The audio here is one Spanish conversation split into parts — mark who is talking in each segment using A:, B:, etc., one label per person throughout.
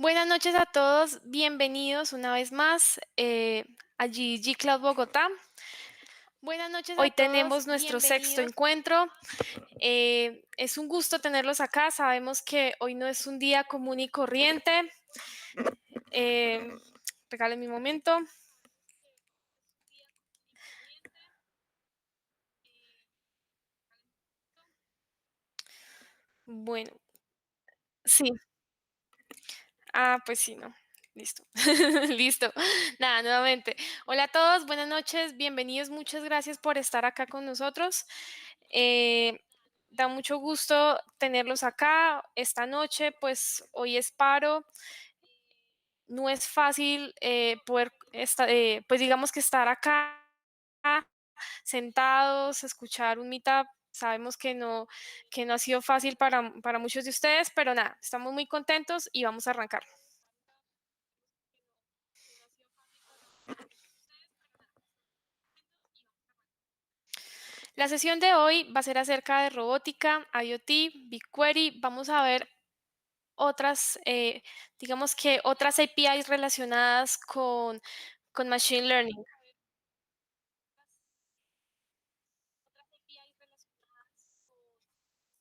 A: Buenas noches a todos, bienvenidos una vez más a GG Cloud Bogotá.
B: Buenas noches a
A: Hoy
B: todos,
A: tenemos nuestro sexto
B: bienvenidos.
A: encuentro. Es un gusto tenerlos acá. Sabemos que hoy no es un día común y corriente. Eh, Regalen mi momento. Bueno, sí. Pues sí, no. Listo. Listo. Nada, nuevamente. Hola a todos, buenas noches, bienvenidos. Muchas gracias por estar acá con nosotros. Eh, Da mucho gusto tenerlos acá esta noche, pues hoy es paro. No es fácil poder, pues digamos que estar acá sentados, escuchar un meetup. Sabemos que no ha sido fácil para muchos de ustedes, pero nada, estamos muy contentos y vamos a arrancar. La sesión de hoy va a ser acerca de robótica, IoT, BigQuery. Vamos a ver otras, digamos que otras APIs relacionadas con Machine Learning.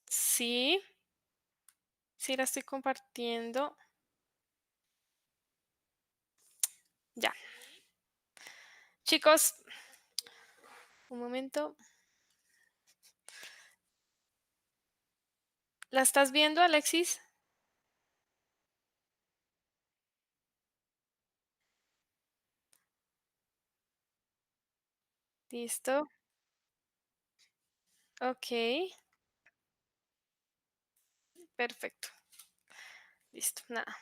A: Sí, sí la estoy compartiendo. Ya. Chicos, un momento. ¿La estás viendo, Alexis? Listo. Ok, perfecto. Listo, nada.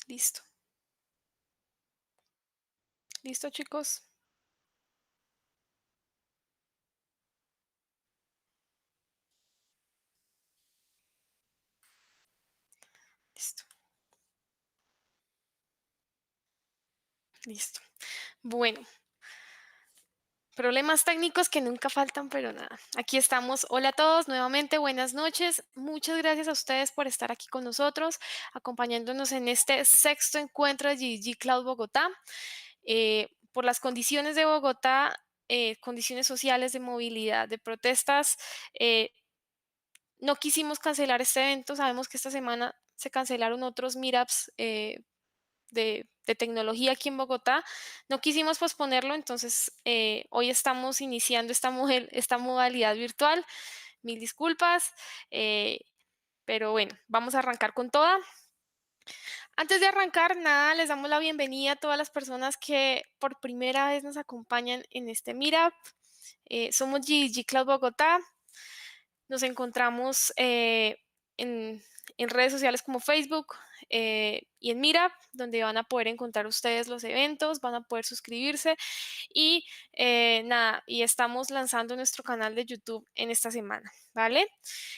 A: Listo. Listo, chicos. Listo. Listo. Bueno, problemas técnicos que nunca faltan, pero nada. Aquí estamos. Hola a todos, nuevamente buenas noches. Muchas gracias a ustedes por estar aquí con nosotros, acompañándonos en este sexto encuentro de GG Cloud Bogotá. Por las condiciones de Bogotá, condiciones sociales de movilidad, de protestas, no quisimos cancelar este evento. Sabemos que esta semana se cancelaron otros meetups de tecnología aquí en Bogotá. No quisimos posponerlo, entonces hoy estamos iniciando esta modalidad virtual. Mil disculpas, eh, pero bueno, vamos a arrancar con toda. Antes de arrancar, nada, les damos la bienvenida a todas las personas que por primera vez nos acompañan en este Meetup. Somos GG Cloud Bogotá. Nos encontramos en redes sociales como Facebook y en Meetup, donde van a poder encontrar ustedes los eventos, van a poder suscribirse y nada, y estamos lanzando nuestro canal de YouTube en esta semana, ¿vale?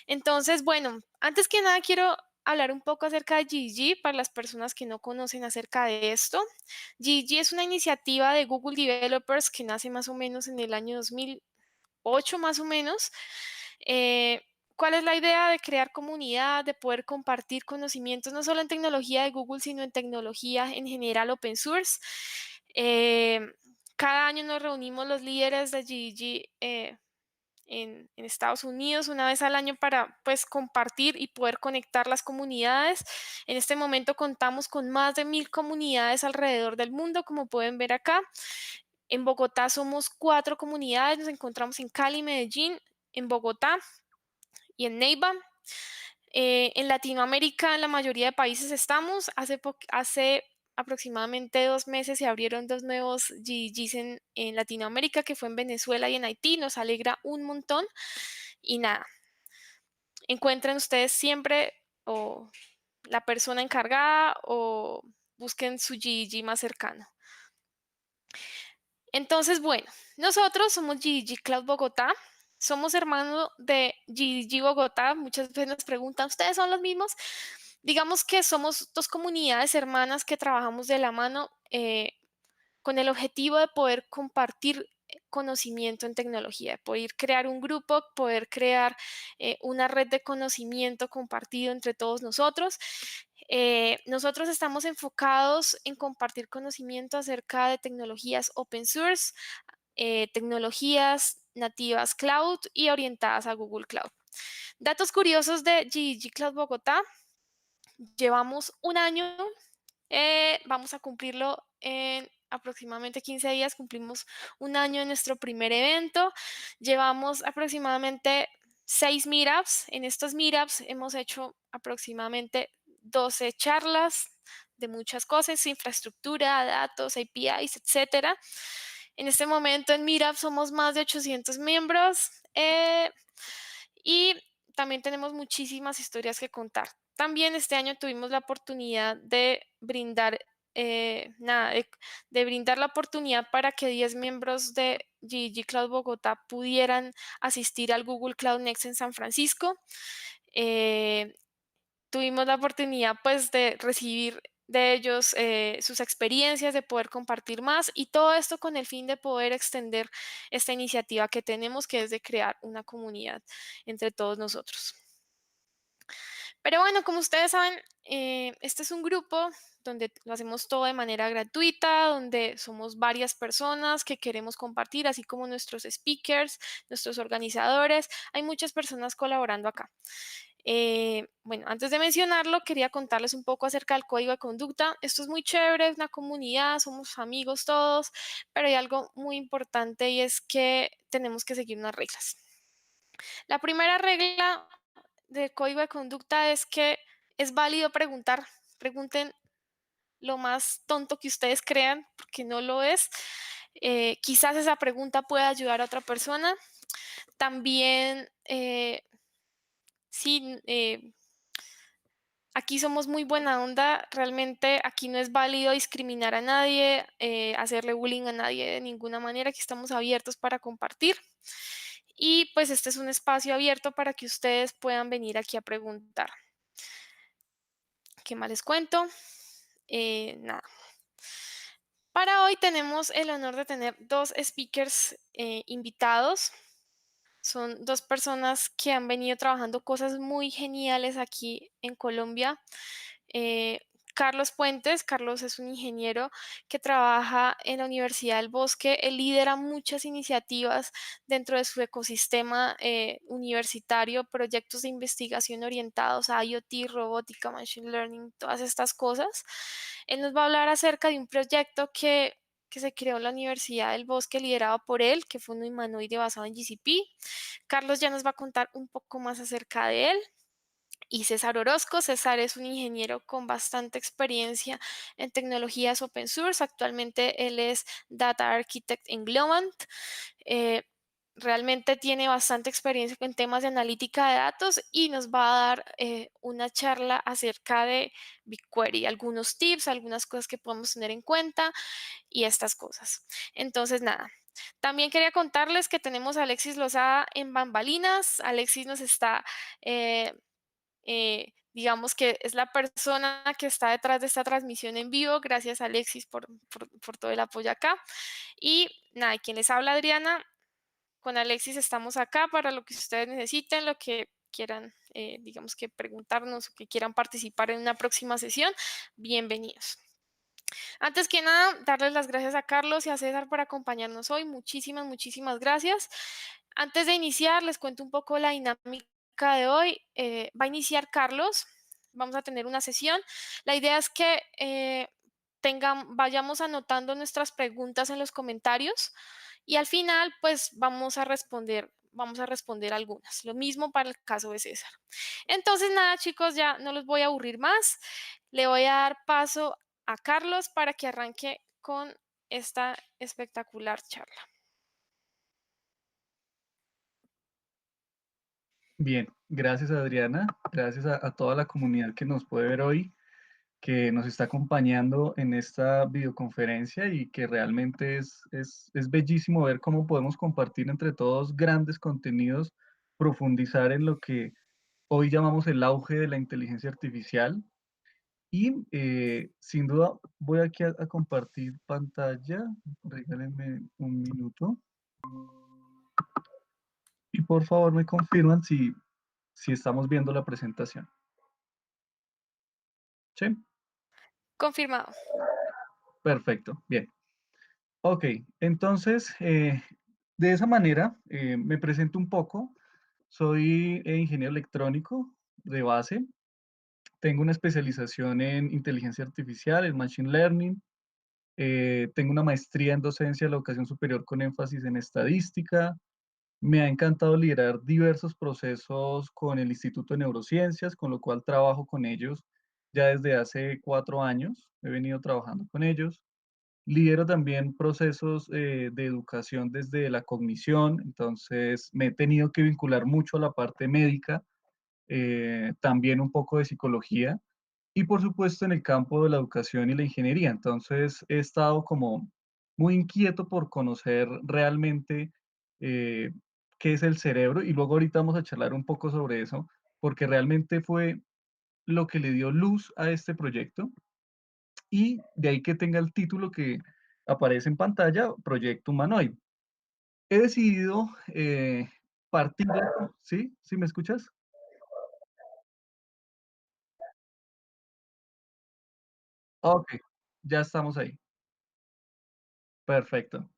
A: Entonces, bueno, antes que nada quiero hablar un poco acerca de GG para las personas que no conocen acerca de esto. GG es una iniciativa de Google Developers que nace más o menos en el año 2008, más o menos. Eh, ¿Cuál es la idea de crear comunidad, de poder compartir conocimientos, no solo en tecnología de Google, sino en tecnología en general open source? Eh, Cada año nos reunimos los líderes de GG en Estados Unidos una vez al año para pues compartir y poder conectar las comunidades. En este momento contamos con más de 1000 comunidades alrededor del mundo, como pueden ver acá. En Bogotá somos 4 comunidades, nos encontramos en Cali, Medellín, en Bogotá y en Neiva. En Latinoamérica, en la mayoría de países estamos. Hace aproximadamente 2 meses se abrieron 2 nuevos GGs en Latinoamérica, que fue en Venezuela y en Haití. Nos alegra un montón. Y nada, encuentren ustedes siempre o la persona encargada o busquen su GG más cercano. Entonces, bueno, nosotros somos GG Cloud Bogotá. somos hermanos de GDG Bogotá. Muchas veces nos preguntan, ¿ustedes son los mismos? Digamos que somos dos comunidades hermanas que trabajamos de la mano con el objetivo de poder compartir conocimiento en tecnología, de poder crear un grupo, poder crear una red de conocimiento compartido entre todos nosotros. Nosotros estamos enfocados en compartir conocimiento acerca de tecnologías open source, tecnologías nativas cloud y orientadas a Google Cloud. Datos curiosos de GDG Cloud Bogotá. Llevamos un año, vamos a cumplirlo en aproximadamente 15 días, cumplimos un año en nuestro primer evento. Llevamos aproximadamente 6 meetups. En estos meetups hemos hecho aproximadamente 12 charlas de muchas cosas, infraestructura, datos, APIs, etcétera. En este momento en Meetup somos más de 800 miembros y también tenemos muchísimas historias que contar. También este año tuvimos la oportunidad de brindar, de brindar la oportunidad para que 10 miembros de GG Cloud Bogotá pudieran asistir al Google Cloud Next en San Francisco. Eh, Tuvimos la oportunidad pues de recibir de ellos sus experiencias, de poder compartir más y todo esto con el fin de poder extender esta iniciativa que tenemos, que es de crear una comunidad entre todos nosotros. Pero bueno, como ustedes saben, este es un grupo donde lo hacemos todo de manera gratuita, donde somos varias personas que queremos compartir, así como nuestros speakers, nuestros organizadores. Hay muchas personas colaborando acá. Bueno, antes de mencionarlo, quería contarles un poco acerca del código de conducta. Esto es muy chévere, es una comunidad, somos amigos todos, pero hay algo muy importante y es que tenemos que seguir unas reglas. La primera regla del código de conducta es que es válido preguntar. Pregunten lo más tonto que ustedes crean, porque no lo es. Quizás esa pregunta pueda ayudar a otra persona. También, sí, aquí somos muy buena onda, realmente aquí no es válido discriminar a nadie, hacerle bullying a nadie de ninguna manera, aquí estamos abiertos para compartir. Y pues este es un espacio abierto para que ustedes puedan venir aquí a preguntar. ¿Qué más les cuento? Nada. Para hoy tenemos el honor de tener dos speakers invitados. Son dos personas que han venido trabajando cosas muy geniales aquí en Colombia. Eh, Carlos Puentes. Carlos es un ingeniero que trabaja en la Universidad del Bosque. Él lidera muchas iniciativas dentro de su ecosistema universitario, proyectos de investigación orientados a IoT, robótica, machine learning, todas estas cosas. Él nos va a hablar acerca de un proyecto que se creó en la Universidad del Bosque, liderado por él, que fue un humanoide basado en GCP. Carlos ya nos va a contar un poco más acerca de él. Y César Orozco. César es un ingeniero con bastante experiencia en tecnologías open source. Actualmente él es Data Architect en Globant. Eh, Realmente tiene bastante experiencia en temas de analítica de datos y nos va a dar una charla acerca de BigQuery, algunos tips, algunas cosas que podemos tener en cuenta y estas cosas. Entonces, nada. También quería contarles que tenemos a Alexis Lozada en bambalinas. Alexis nos está digamos que es la persona que está detrás de esta transmisión en vivo. Gracias, Alexis, por todo el apoyo acá. Y nada, quien les habla, Adriana. Con Alexis estamos acá para lo que ustedes necesiten, lo que quieran, digamos que preguntarnos o que quieran participar en una próxima sesión. Bienvenidos. Antes que nada, darles las gracias a Carlos y a César por acompañarnos hoy. Muchísimas, muchísimas gracias. Antes de iniciar, les cuento un poco la dinámica de hoy. Va a iniciar Carlos. Vamos a tener una sesión. La idea es que vayamos anotando nuestras preguntas en los comentarios y al final, pues vamos a responder algunas. Lo mismo para el caso de César. Entonces, nada, chicos, ya no los voy a aburrir más. Le voy a dar paso a Carlos para que arranque con esta espectacular charla.
B: Bien, gracias Adriana, gracias a toda la comunidad que nos puede ver hoy.
C: que nos está acompañando en esta videoconferencia y que realmente es bellísimo ver cómo podemos compartir entre todos grandes contenidos, profundizar en lo que hoy llamamos el auge de la inteligencia artificial. Y sin duda voy aquí a compartir pantalla. Regálenme un minuto. Y por favor me confirman si estamos viendo la presentación. ¿Sí?
A: Confirmado.
C: Perfecto. Bien. Ok, entonces, de esa manera, me presento un poco. Soy ingeniero electrónico de base. Tengo una especialización en inteligencia artificial, en machine learning. Tengo una maestría en docencia de la educación superior con énfasis en estadística. Me ha encantado liderar diversos procesos con el Instituto de Neurociencias, con lo cual trabajo con ellos ya desde hace 4 años. He venido trabajando con ellos. Lidero también procesos de educación desde la cognición, entonces me he tenido que vincular mucho a la parte médica, también un poco de psicología y por supuesto en el campo de la educación y la ingeniería. Entonces he estado como muy inquieto por conocer realmente eh, qué es el cerebro y luego ahorita vamos a charlar un poco sobre eso, porque realmente fue lo que le dio luz a este proyecto y de ahí que tenga el título que aparece en pantalla, Proyecto Humanoid. He decidido partir ¿sí? ¿Sí me escuchas? Ok, ya estamos ahí. Perfecto.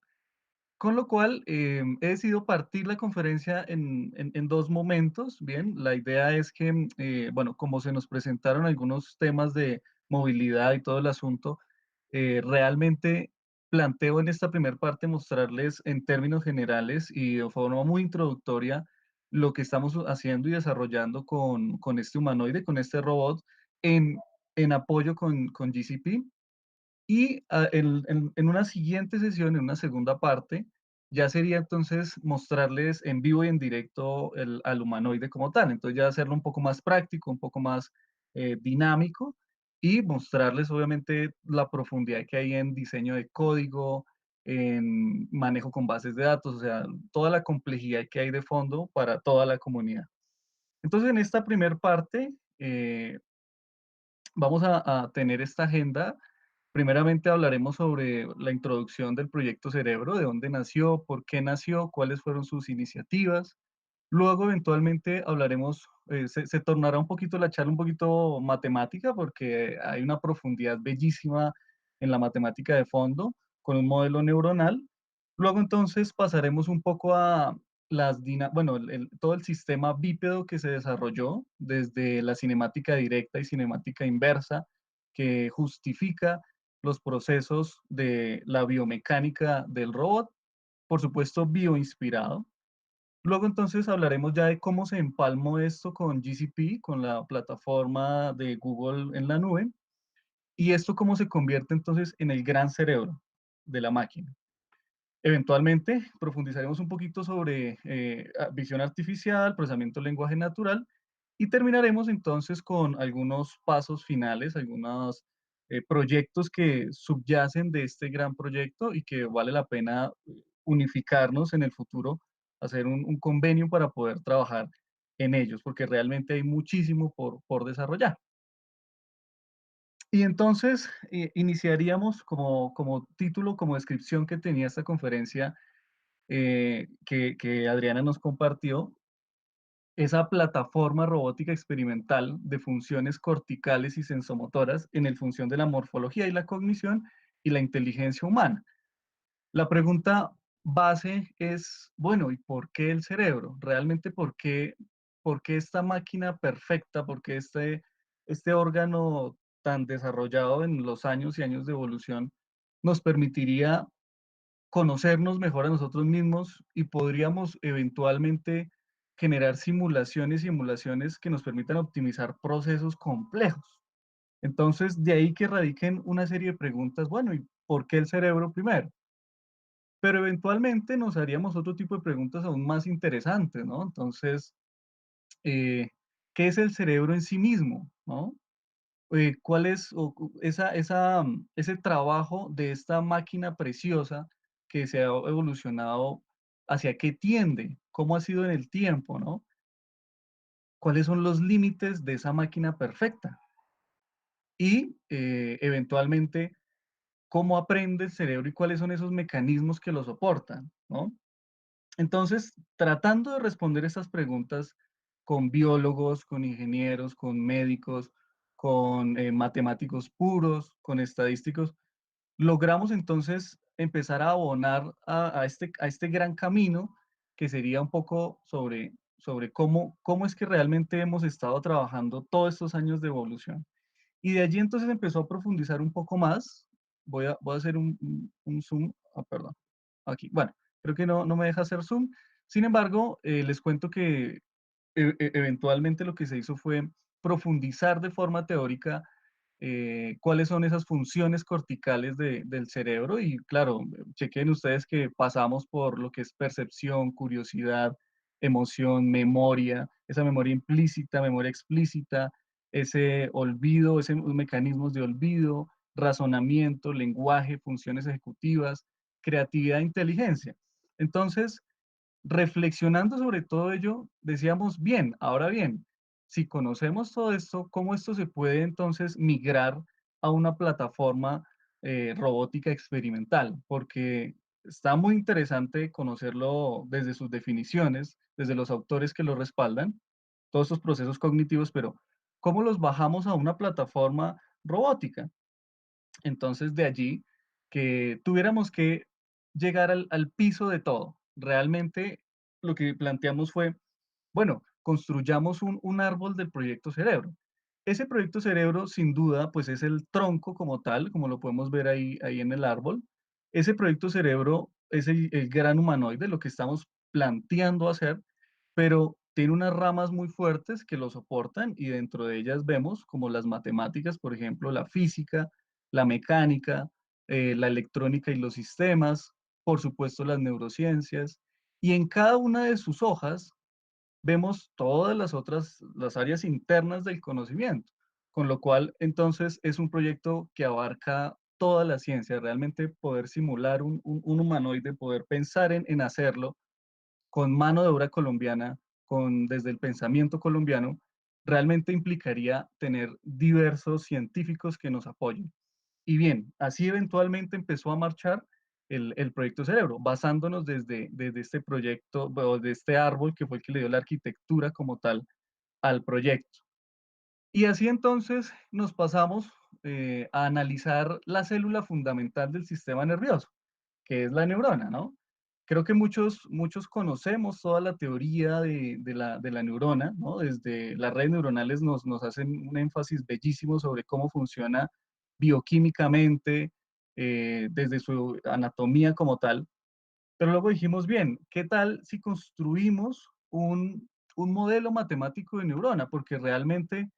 C: Con lo cual, he decidido partir la conferencia en 2 momentos, ¿bien? La idea es que, bueno, como se nos presentaron algunos temas de movilidad y todo el asunto, realmente planteo en esta primer parte mostrarles en términos generales y de forma muy introductoria lo que estamos haciendo y desarrollando con este humanoide, con este robot, en en apoyo con GCP. Y en una siguiente sesión, en una segunda parte, ya sería entonces mostrarles en vivo y en directo al humanoide como tal. Entonces ya hacerlo un poco más práctico, un poco más dinámico y mostrarles obviamente la profundidad que hay en diseño de código, en manejo con bases de datos, o sea, toda la complejidad que hay de fondo para toda la comunidad. Entonces en esta primer parte vamos a tener esta agenda. Primeramente hablaremos sobre la introducción del proyecto Cerebro, de dónde nació, por qué nació, cuáles fueron sus iniciativas. Luego, eventualmente, hablaremos, se tornará un poquito la charla un poquito matemática, porque hay una profundidad bellísima en la matemática de fondo, con un modelo neuronal. Luego, entonces, pasaremos un poco a bueno, todo el sistema bípedo que se desarrolló desde la cinemática directa y cinemática inversa, que justifica los procesos de la biomecánica del robot, por supuesto bioinspirado. Luego entonces hablaremos ya de cómo se empalmó esto con GCP, con la plataforma de Google en la nube, y esto cómo se convierte entonces en el gran cerebro de la máquina. Eventualmente profundizaremos un poquito sobre visión artificial, procesamiento de lenguaje natural y terminaremos entonces con algunos pasos finales, algunos proyectos que subyacen de este gran proyecto y que vale la pena unificarnos en el futuro, hacer un convenio para poder trabajar en ellos, porque realmente hay muchísimo por desarrollar. Y entonces iniciaríamos como título, como descripción que tenía esta conferencia que Adriana nos compartió, esa plataforma robótica experimental de funciones corticales y sensomotoras en el función de la morfología y la cognición y la inteligencia humana. La pregunta base es, bueno, ¿y por qué el cerebro? Realmente, por qué esta máquina perfecta? ¿Por qué este órgano tan desarrollado en los años y años de evolución nos permitiría conocernos mejor a nosotros mismos y podríamos eventualmente generar simulaciones y emulaciones que nos permitan optimizar procesos complejos? Entonces, de ahí que radiquen una serie de preguntas, bueno, ¿y por qué el cerebro primero? Pero eventualmente nos haríamos otro tipo de preguntas aún más interesantes, ¿no? Entonces, eh, ¿qué es el cerebro en sí mismo, no? cuál es ese trabajo de esta máquina preciosa que se ha evolucionado, hacia qué tiende, cómo ha sido en el tiempo, ¿no? ¿Cuáles son los límites de esa máquina perfecta? Y eventualmente, ¿cómo aprende el cerebro y cuáles son esos mecanismos que lo soportan, ¿no? Entonces, tratando de responder estas preguntas con biólogos, con ingenieros, con médicos, con matemáticos puros, con estadísticos, logramos entonces empezar a abonar a este gran camino que sería un poco sobre cómo es que realmente hemos estado trabajando todos estos años de evolución. Y de allí entonces empezó a profundizar un poco más. Voy a hacer un zoom, perdón, aquí. Bueno, creo que no me deja hacer zoom. Sin embargo, les cuento que eventualmente lo que se hizo fue profundizar de forma teórica cuáles son esas funciones corticales del cerebro y claro, chequen ustedes que pasamos por lo que es percepción, curiosidad, emoción, memoria, esa memoria implícita, memoria explícita, ese olvido, ese mecanismos de olvido, razonamiento, lenguaje, funciones ejecutivas, creatividad e inteligencia. Entonces, reflexionando sobre todo ello, decíamos, bien, ahora bien, si conocemos todo esto, ¿cómo esto se puede entonces migrar a una plataforma robótica experimental? Porque está muy interesante conocerlo desde sus definiciones, desde los autores que lo respaldan, todos estos procesos cognitivos, pero ¿cómo los bajamos a una plataforma robótica? Entonces, de allí que tuviéramos que llegar al piso de todo. Realmente lo que planteamos fue, bueno, construyamos un árbol del proyecto Cerebro. Ese proyecto Cerebro, sin duda, pues es el tronco como tal, como lo podemos ver ahí en el árbol. Ese proyecto Cerebro es el gran humanoide, lo que estamos planteando hacer, pero tiene unas ramas muy fuertes que lo soportan y dentro de ellas vemos como las matemáticas, por ejemplo, la física, la mecánica, la electrónica y los sistemas, por supuesto las neurociencias, y en cada una de sus hojas vemos todas las otras, las áreas internas del conocimiento, con lo cual entonces es un proyecto que abarca toda la ciencia, realmente poder simular un humanoide, poder pensar en hacerlo con mano de obra colombiana, desde el pensamiento colombiano, realmente implicaría tener diversos científicos que nos apoyen. Y bien, así eventualmente empezó a marchar el proyecto Cerebro, basándonos desde este proyecto, o de este árbol que fue el que le dio la arquitectura como tal al proyecto. Y así entonces nos pasamos a analizar la célula fundamental del sistema nervioso, que es la neurona, ¿no? Creo que muchos conocemos toda la teoría de la neurona, ¿no? Desde las redes neuronales nos hacen un énfasis bellísimo sobre cómo funciona bioquímicamente, desde su anatomía como tal. Pero luego dijimos, bien, ¿qué tal si construimos un modelo matemático de neurona? Porque realmente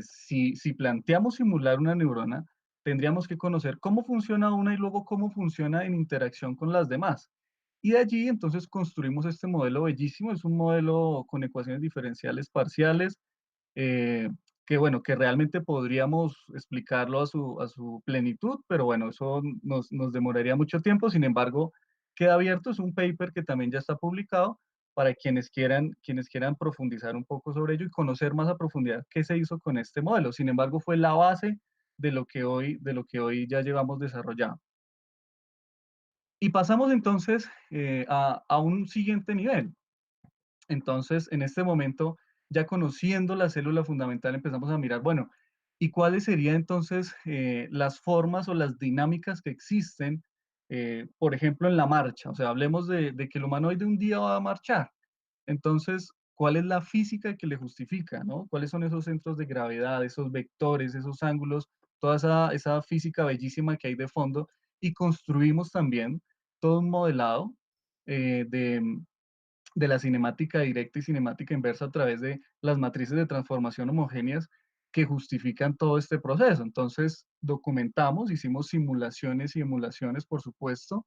C: si planteamos simular una neurona, tendríamos que conocer cómo funciona una y luego cómo funciona en interacción con las demás. Y de allí entonces construimos este modelo bellísimo, es un modelo con ecuaciones diferenciales parciales, eh, que bueno, que realmente podríamos explicarlo a su plenitud, pero bueno, eso nos demoraría mucho tiempo, sin embargo, queda abierto, es un paper que también ya está publicado para quienes quieran profundizar un poco sobre ello y conocer más a profundidad qué se hizo con este modelo. Sin embargo, fue la base de lo que hoy ya llevamos desarrollado. Y pasamos entonces a un siguiente nivel. Entonces, en este momento, ya conociendo la célula fundamental, empezamos a mirar, bueno, ¿y cuáles serían entonces las formas o las dinámicas que existen, por ejemplo, en la marcha? O sea, hablemos de que el humanoide un día va a marchar. Entonces, ¿cuál es la física que le justifica, no? ¿Cuáles son esos centros de gravedad, esos vectores, esos ángulos, toda esa física bellísima que hay de fondo? Y construimos también todo un modelado de la cinemática directa y cinemática inversa a través de las matrices de transformación homogéneas que justifican todo este proceso. Entonces, documentamos, hicimos simulaciones y emulaciones, por supuesto,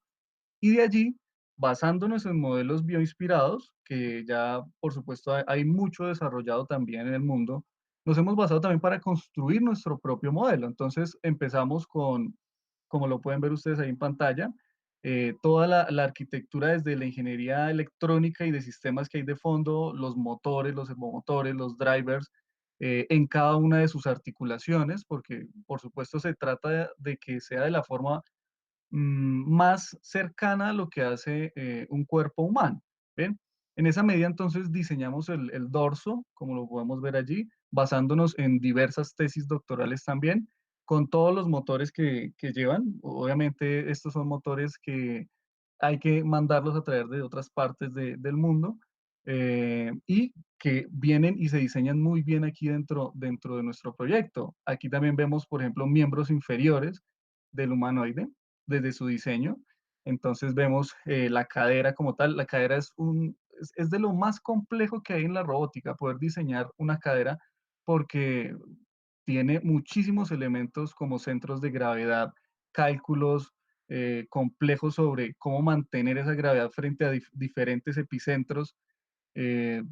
C: y de allí, basándonos en modelos bioinspirados, que ya, por supuesto, hay mucho desarrollado también en el mundo, nos hemos basado también para construir nuestro propio modelo. Entonces empezamos con, como lo pueden ver ustedes ahí en pantalla, toda la arquitectura desde la ingeniería electrónica y de sistemas que hay de fondo, los motores, los servomotores, los drivers, en cada una de sus articulaciones, porque por supuesto se trata de que sea de la forma más cercana a lo que hace un cuerpo humano. ¿Ven? En esa medida entonces diseñamos el dorso, como lo podemos ver allí, basándonos en diversas tesis doctorales también, con todos los motores que llevan. Obviamente estos son motores que hay que mandarlos a traer de otras partes del mundo y que vienen y se diseñan muy bien aquí dentro de nuestro proyecto. Aquí también vemos, por ejemplo, miembros inferiores del humanoide desde su diseño. Entonces vemos la cadera como tal. La cadera es de lo más complejo que hay en la robótica, poder diseñar una cadera porque tiene muchísimos elementos como centros de gravedad, cálculos complejos sobre cómo mantener esa gravedad frente a diferentes epicentros. Eh,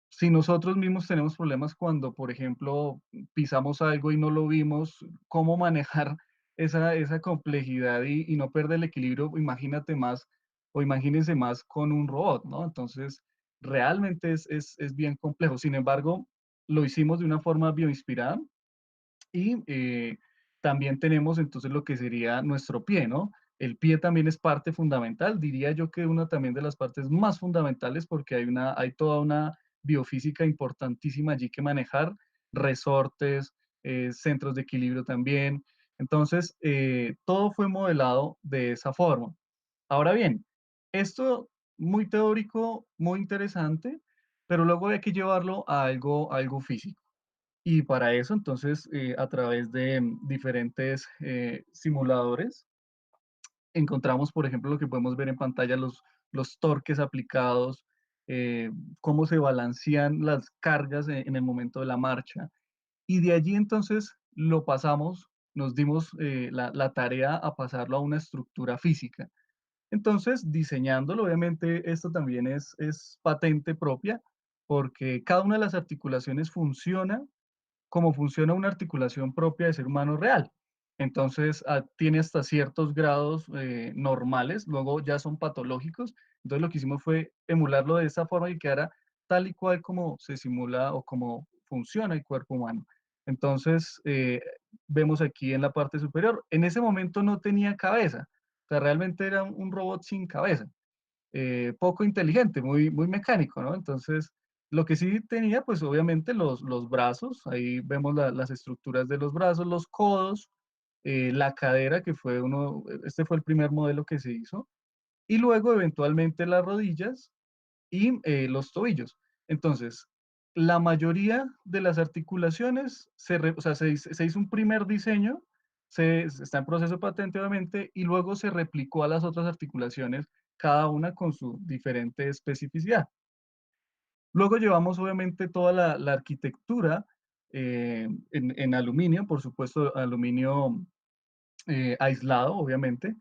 C: si nosotros mismos tenemos problemas cuando, por ejemplo, pisamos algo y no lo vimos, cómo manejar esa complejidad y no perder el equilibrio, imagínate más o imagínense más con un robot, ¿no? Entonces, realmente es bien complejo. Sin embargo, lo hicimos de una forma bioinspirada y también tenemos entonces lo que sería nuestro pie, ¿no? El pie también es parte fundamental, diría yo que una también de las partes más fundamentales porque hay toda una biofísica importantísima allí que manejar, resortes, centros de equilibrio también. Entonces, todo fue modelado de esa forma. Ahora bien, esto muy teórico, muy interesante, pero luego hay que llevarlo a algo físico. Y para eso, entonces, a través de diferentes simuladores, encontramos, por ejemplo, lo que podemos ver en pantalla, los torques aplicados, eh, cómo se balancean las cargas en el momento de la marcha. Y de allí, entonces, lo pasamos, nos dimos la tarea a pasarlo a una estructura física. Entonces, diseñándolo, obviamente, esto también es patente propia, porque cada una de las articulaciones funciona como funciona una articulación propia de ser humano real. Entonces, tiene hasta ciertos grados normales, luego ya son patológicos. Entonces, lo que hicimos fue emularlo de esa forma y que quedara tal y cual como se simula o como funciona el cuerpo humano. Entonces, vemos aquí en la parte superior, en ese momento no tenía cabeza, o sea, realmente era un robot sin cabeza, poco inteligente, muy mecánico, ¿no? Entonces, lo que sí tenía, pues obviamente los brazos, ahí vemos las estructuras de los brazos, los codos, la cadera, que fue este fue el primer modelo que se hizo, y luego eventualmente las rodillas y los tobillos. Entonces, la mayoría de las articulaciones, o sea, se hizo un primer diseño, está en proceso patente obviamente, y luego se replicó a las otras articulaciones, cada una con su diferente especificidad. Luego llevamos obviamente toda la arquitectura en aluminio, por supuesto, aluminio aislado, obviamente,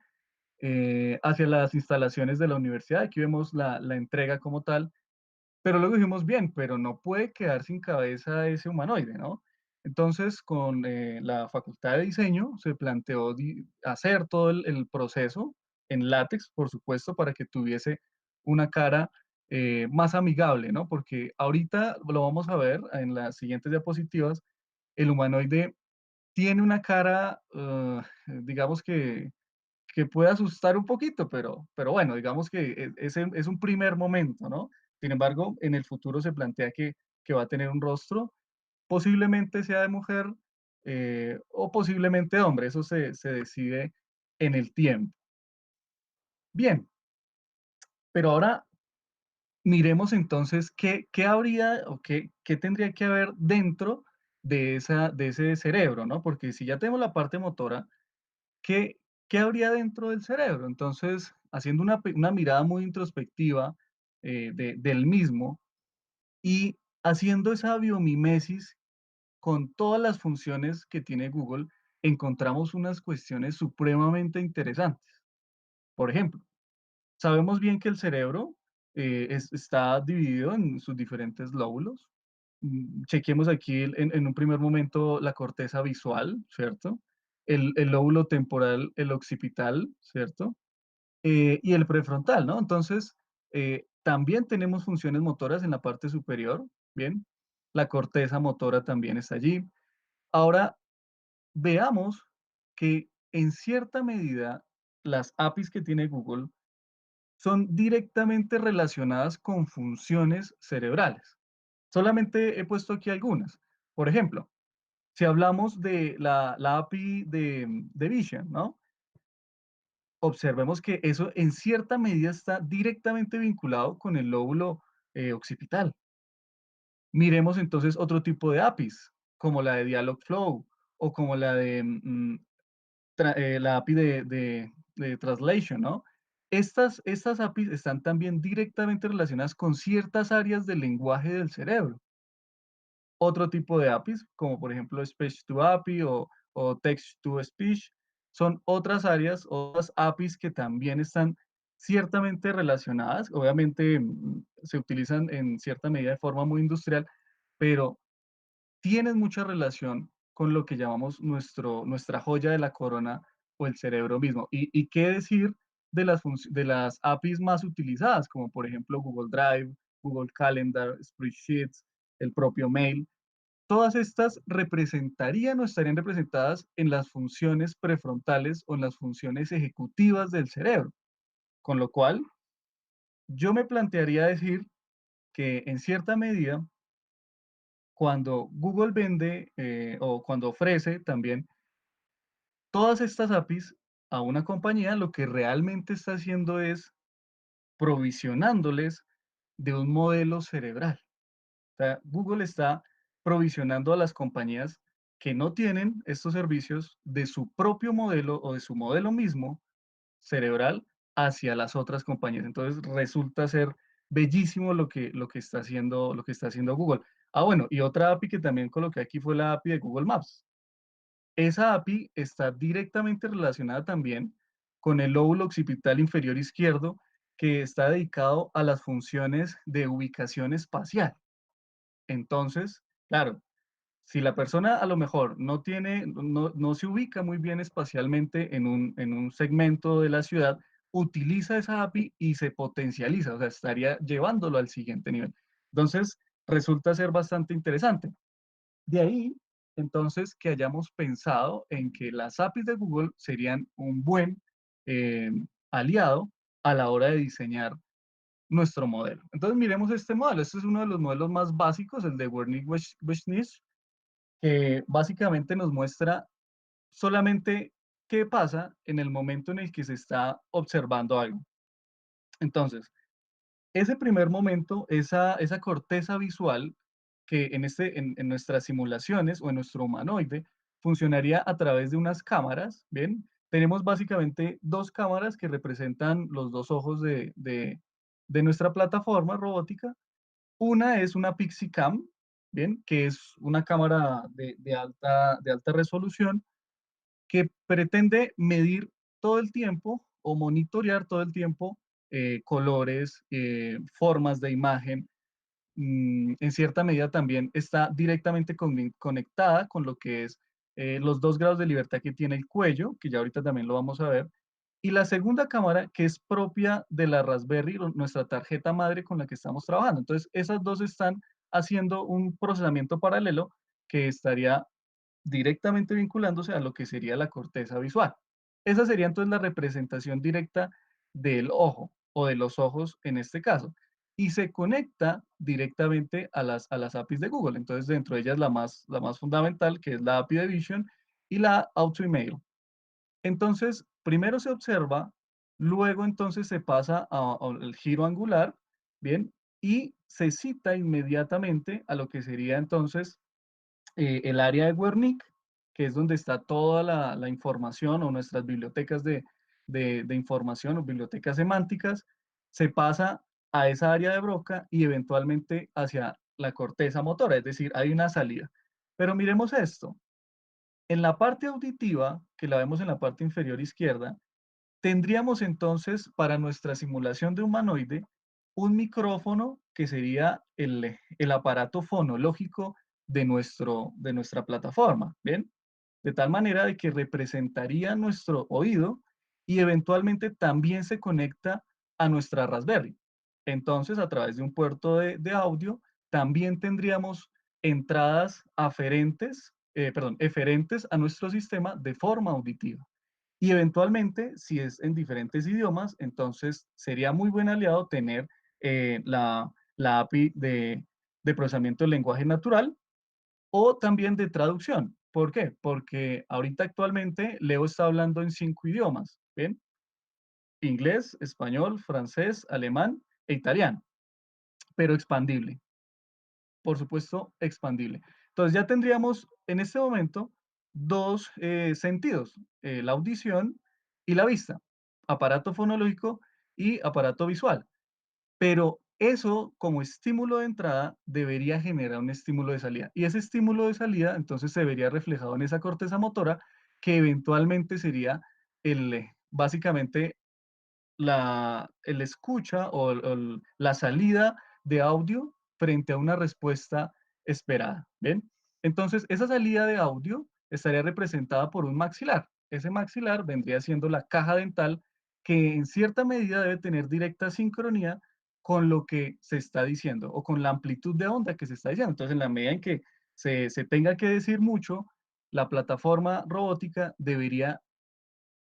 C: hacia las instalaciones de la universidad. Aquí vemos la entrega como tal, pero luego dijimos, bien, pero no puede quedar sin cabeza ese humanoide, ¿no? Entonces, con la facultad de diseño se planteó hacer todo el proceso en látex, por supuesto, para que tuviese una cara más amigable, ¿no? Porque ahorita lo vamos a ver en las siguientes diapositivas, el humanoide tiene una cara, digamos que puede asustar un poquito, pero bueno, digamos que es un primer momento, ¿no? Sin embargo, en el futuro se plantea que va a tener un rostro, posiblemente sea de mujer o posiblemente de hombre, eso se decide en el tiempo. Bien, pero ahora miremos entonces qué habría o qué tendría que haber dentro de ese cerebro, ¿no? Porque si ya tenemos la parte motora, ¿qué, qué habría dentro del cerebro? Entonces, haciendo una mirada muy introspectiva del mismo y haciendo esa biomimesis con todas las funciones que tiene Google, encontramos unas cuestiones supremamente interesantes. Por ejemplo, sabemos bien que el cerebro está dividido en sus diferentes lóbulos. Chequemos aquí en un primer momento la corteza visual, ¿cierto? El lóbulo temporal, el occipital, ¿cierto? Y el prefrontal, ¿no? Entonces, también tenemos funciones motoras en la parte superior, ¿bien? La corteza motora también está allí. Ahora, veamos que en cierta medida las APIs que tiene Google son directamente relacionadas con funciones cerebrales. Solamente he puesto aquí algunas. Por ejemplo, si hablamos de la API de Vision, ¿no? Observemos que eso en cierta medida está directamente vinculado con el lóbulo occipital. Miremos entonces otro tipo de APIs, como la de Dialogflow o como la de la API de Translation, ¿no? Estas APIs están también directamente relacionadas con ciertas áreas del lenguaje del cerebro. Otro tipo de APIs, como por ejemplo Speech to API o Text to Speech, son otras áreas, otras APIs que también están ciertamente relacionadas. Obviamente se utilizan en cierta medida de forma muy industrial, pero tienen mucha relación con lo que llamamos nuestra joya de la corona o el cerebro mismo. Y qué decir de las APIs más utilizadas, como por ejemplo Google Drive, Google Calendar, Spreadsheets, el propio Mail. Todas estas representarían o estarían representadas en las funciones prefrontales o en las funciones ejecutivas del cerebro. Con lo cual, yo me plantearía decir que en cierta medida, cuando Google vende o cuando ofrece también todas estas APIs a una compañía, lo que realmente está haciendo es provisionándoles de un modelo cerebral. O sea, Google está provisionando a las compañías que no tienen estos servicios de su propio modelo o de su modelo mismo cerebral hacia las otras compañías. Entonces resulta ser bellísimo lo que está haciendo Google. Ah, bueno, y otra API que también coloqué aquí fue la API de Google Maps. Esa API está directamente relacionada también con el lóbulo occipital inferior izquierdo, que está dedicado a las funciones de ubicación espacial. Entonces, claro, si la persona a lo mejor no se ubica muy bien espacialmente en un segmento de la ciudad, utiliza esa API y se potencializa, o sea, estaría llevándolo al siguiente nivel. Entonces, resulta ser bastante interesante. De ahí, entonces, que hayamos pensado en que las APIs de Google serían un buen eh, aliado a la hora de diseñar nuestro modelo. Entonces, miremos este modelo. Este es uno de los modelos más básicos, el de Wernicke-Wechsnitz, que básicamente nos muestra solamente qué pasa en el momento en el que se está observando algo. Entonces, ese primer momento, esa corteza visual que en nuestras simulaciones o en nuestro humanoide funcionaría a través de unas cámaras, ¿bien? Tenemos básicamente dos cámaras que representan los dos ojos de nuestra plataforma robótica. Una es una PixieCam, ¿bien? Que es una cámara de alta resolución que pretende medir todo el tiempo o monitorear todo el tiempo colores, formas de imagen. En cierta medida también está directamente conectada con lo que es los 2 grados de libertad que tiene el cuello, que ya ahorita también lo vamos a ver. Y la segunda cámara, que es propia de la Raspberry, nuestra tarjeta madre con la que estamos trabajando. Entonces, esas dos están haciendo un procesamiento paralelo que estaría directamente vinculándose a lo que sería la corteza visual. Esa sería entonces la representación directa del ojo o de los ojos en este caso. Y se conecta directamente a las APIs de Google. Entonces, dentro de ellas la más fundamental, que es la API de Vision y la Auto Email. Entonces, primero se observa, luego entonces se pasa al giro angular, ¿bien? Y se cita inmediatamente a lo que sería entonces el área de Wernicke, que es donde está toda la información o nuestras bibliotecas de información o bibliotecas semánticas, se pasa a esa área de Broca y eventualmente hacia la corteza motora, es decir, hay una salida. Pero miremos esto. En la parte auditiva, que la vemos en la parte inferior izquierda, tendríamos entonces para nuestra simulación de humanoide un micrófono que sería el aparato fonológico de nuestra plataforma, ¿bien? De tal manera de que representaría nuestro oído y eventualmente también se conecta a nuestra Raspberry. Entonces, a través de un puerto de audio, también tendríamos entradas eferentes a nuestro sistema de forma auditiva. Y eventualmente, si es en diferentes idiomas, entonces sería muy buen aliado tener la API de procesamiento del lenguaje natural o también de traducción. ¿Por qué? Porque ahorita actualmente Leo está hablando en 5 idiomas, ¿bien? Inglés, español, francés, alemán e italiano, pero expandible. Por supuesto, expandible. Entonces ya tendríamos en este momento dos sentidos, la audición y la vista, aparato fonológico y aparato visual. Pero eso como estímulo de entrada debería generar un estímulo de salida. Y ese estímulo de salida entonces se vería reflejado en esa corteza motora que eventualmente sería básicamente el escucha o la salida de audio frente a una respuesta esperada, ¿ven? Entonces, esa salida de audio estaría representada por un maxilar. Ese maxilar vendría siendo la caja dental que en cierta medida debe tener directa sincronía con lo que se está diciendo o con la amplitud de onda que se está diciendo. Entonces, en la medida en que se tenga que decir mucho, la plataforma robótica debería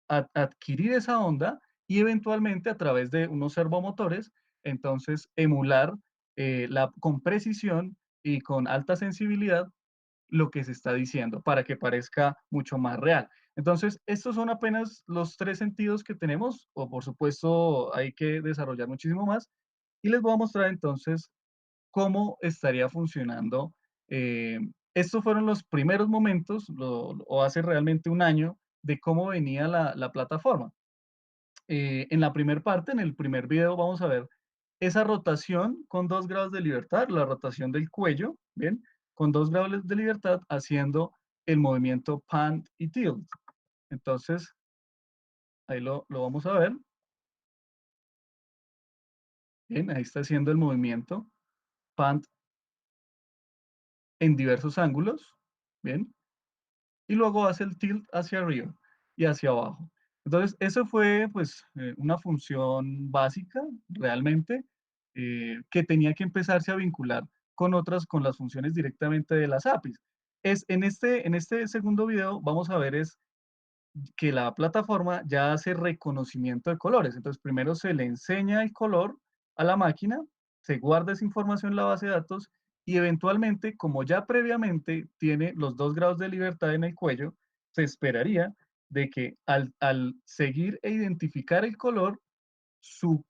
C: adquirir esa onda y eventualmente a través de unos servomotores, entonces emular con precisión y con alta sensibilidad lo que se está diciendo para que parezca mucho más real. Entonces, estos son apenas los 3 sentidos que tenemos, o por supuesto hay que desarrollar muchísimo más, y les voy a mostrar entonces cómo estaría funcionando. eh, Estos fueron los primeros momentos, o hace realmente un año, de cómo venía la plataforma. En la primera parte, en el primer video, vamos a ver esa rotación con 2 grados de libertad, la rotación del cuello, ¿bien? Con 2 grados de libertad haciendo el movimiento pan y tilt. Entonces, ahí lo vamos a ver. Bien, ahí está haciendo el movimiento pan en diversos ángulos. Bien. Y luego hace el tilt hacia arriba y hacia abajo. Entonces, eso fue pues una función básica realmente que tenía que empezarse a vincular con otras, con las funciones directamente de las APIs. En este segundo video vamos a ver es que la plataforma ya hace reconocimiento de colores. Entonces, primero se le enseña el color a la máquina, se guarda esa información en la base de datos y eventualmente, como ya previamente tiene los 2 grados de libertad en el cuello, se esperaría de que al seguir e identificar el color, su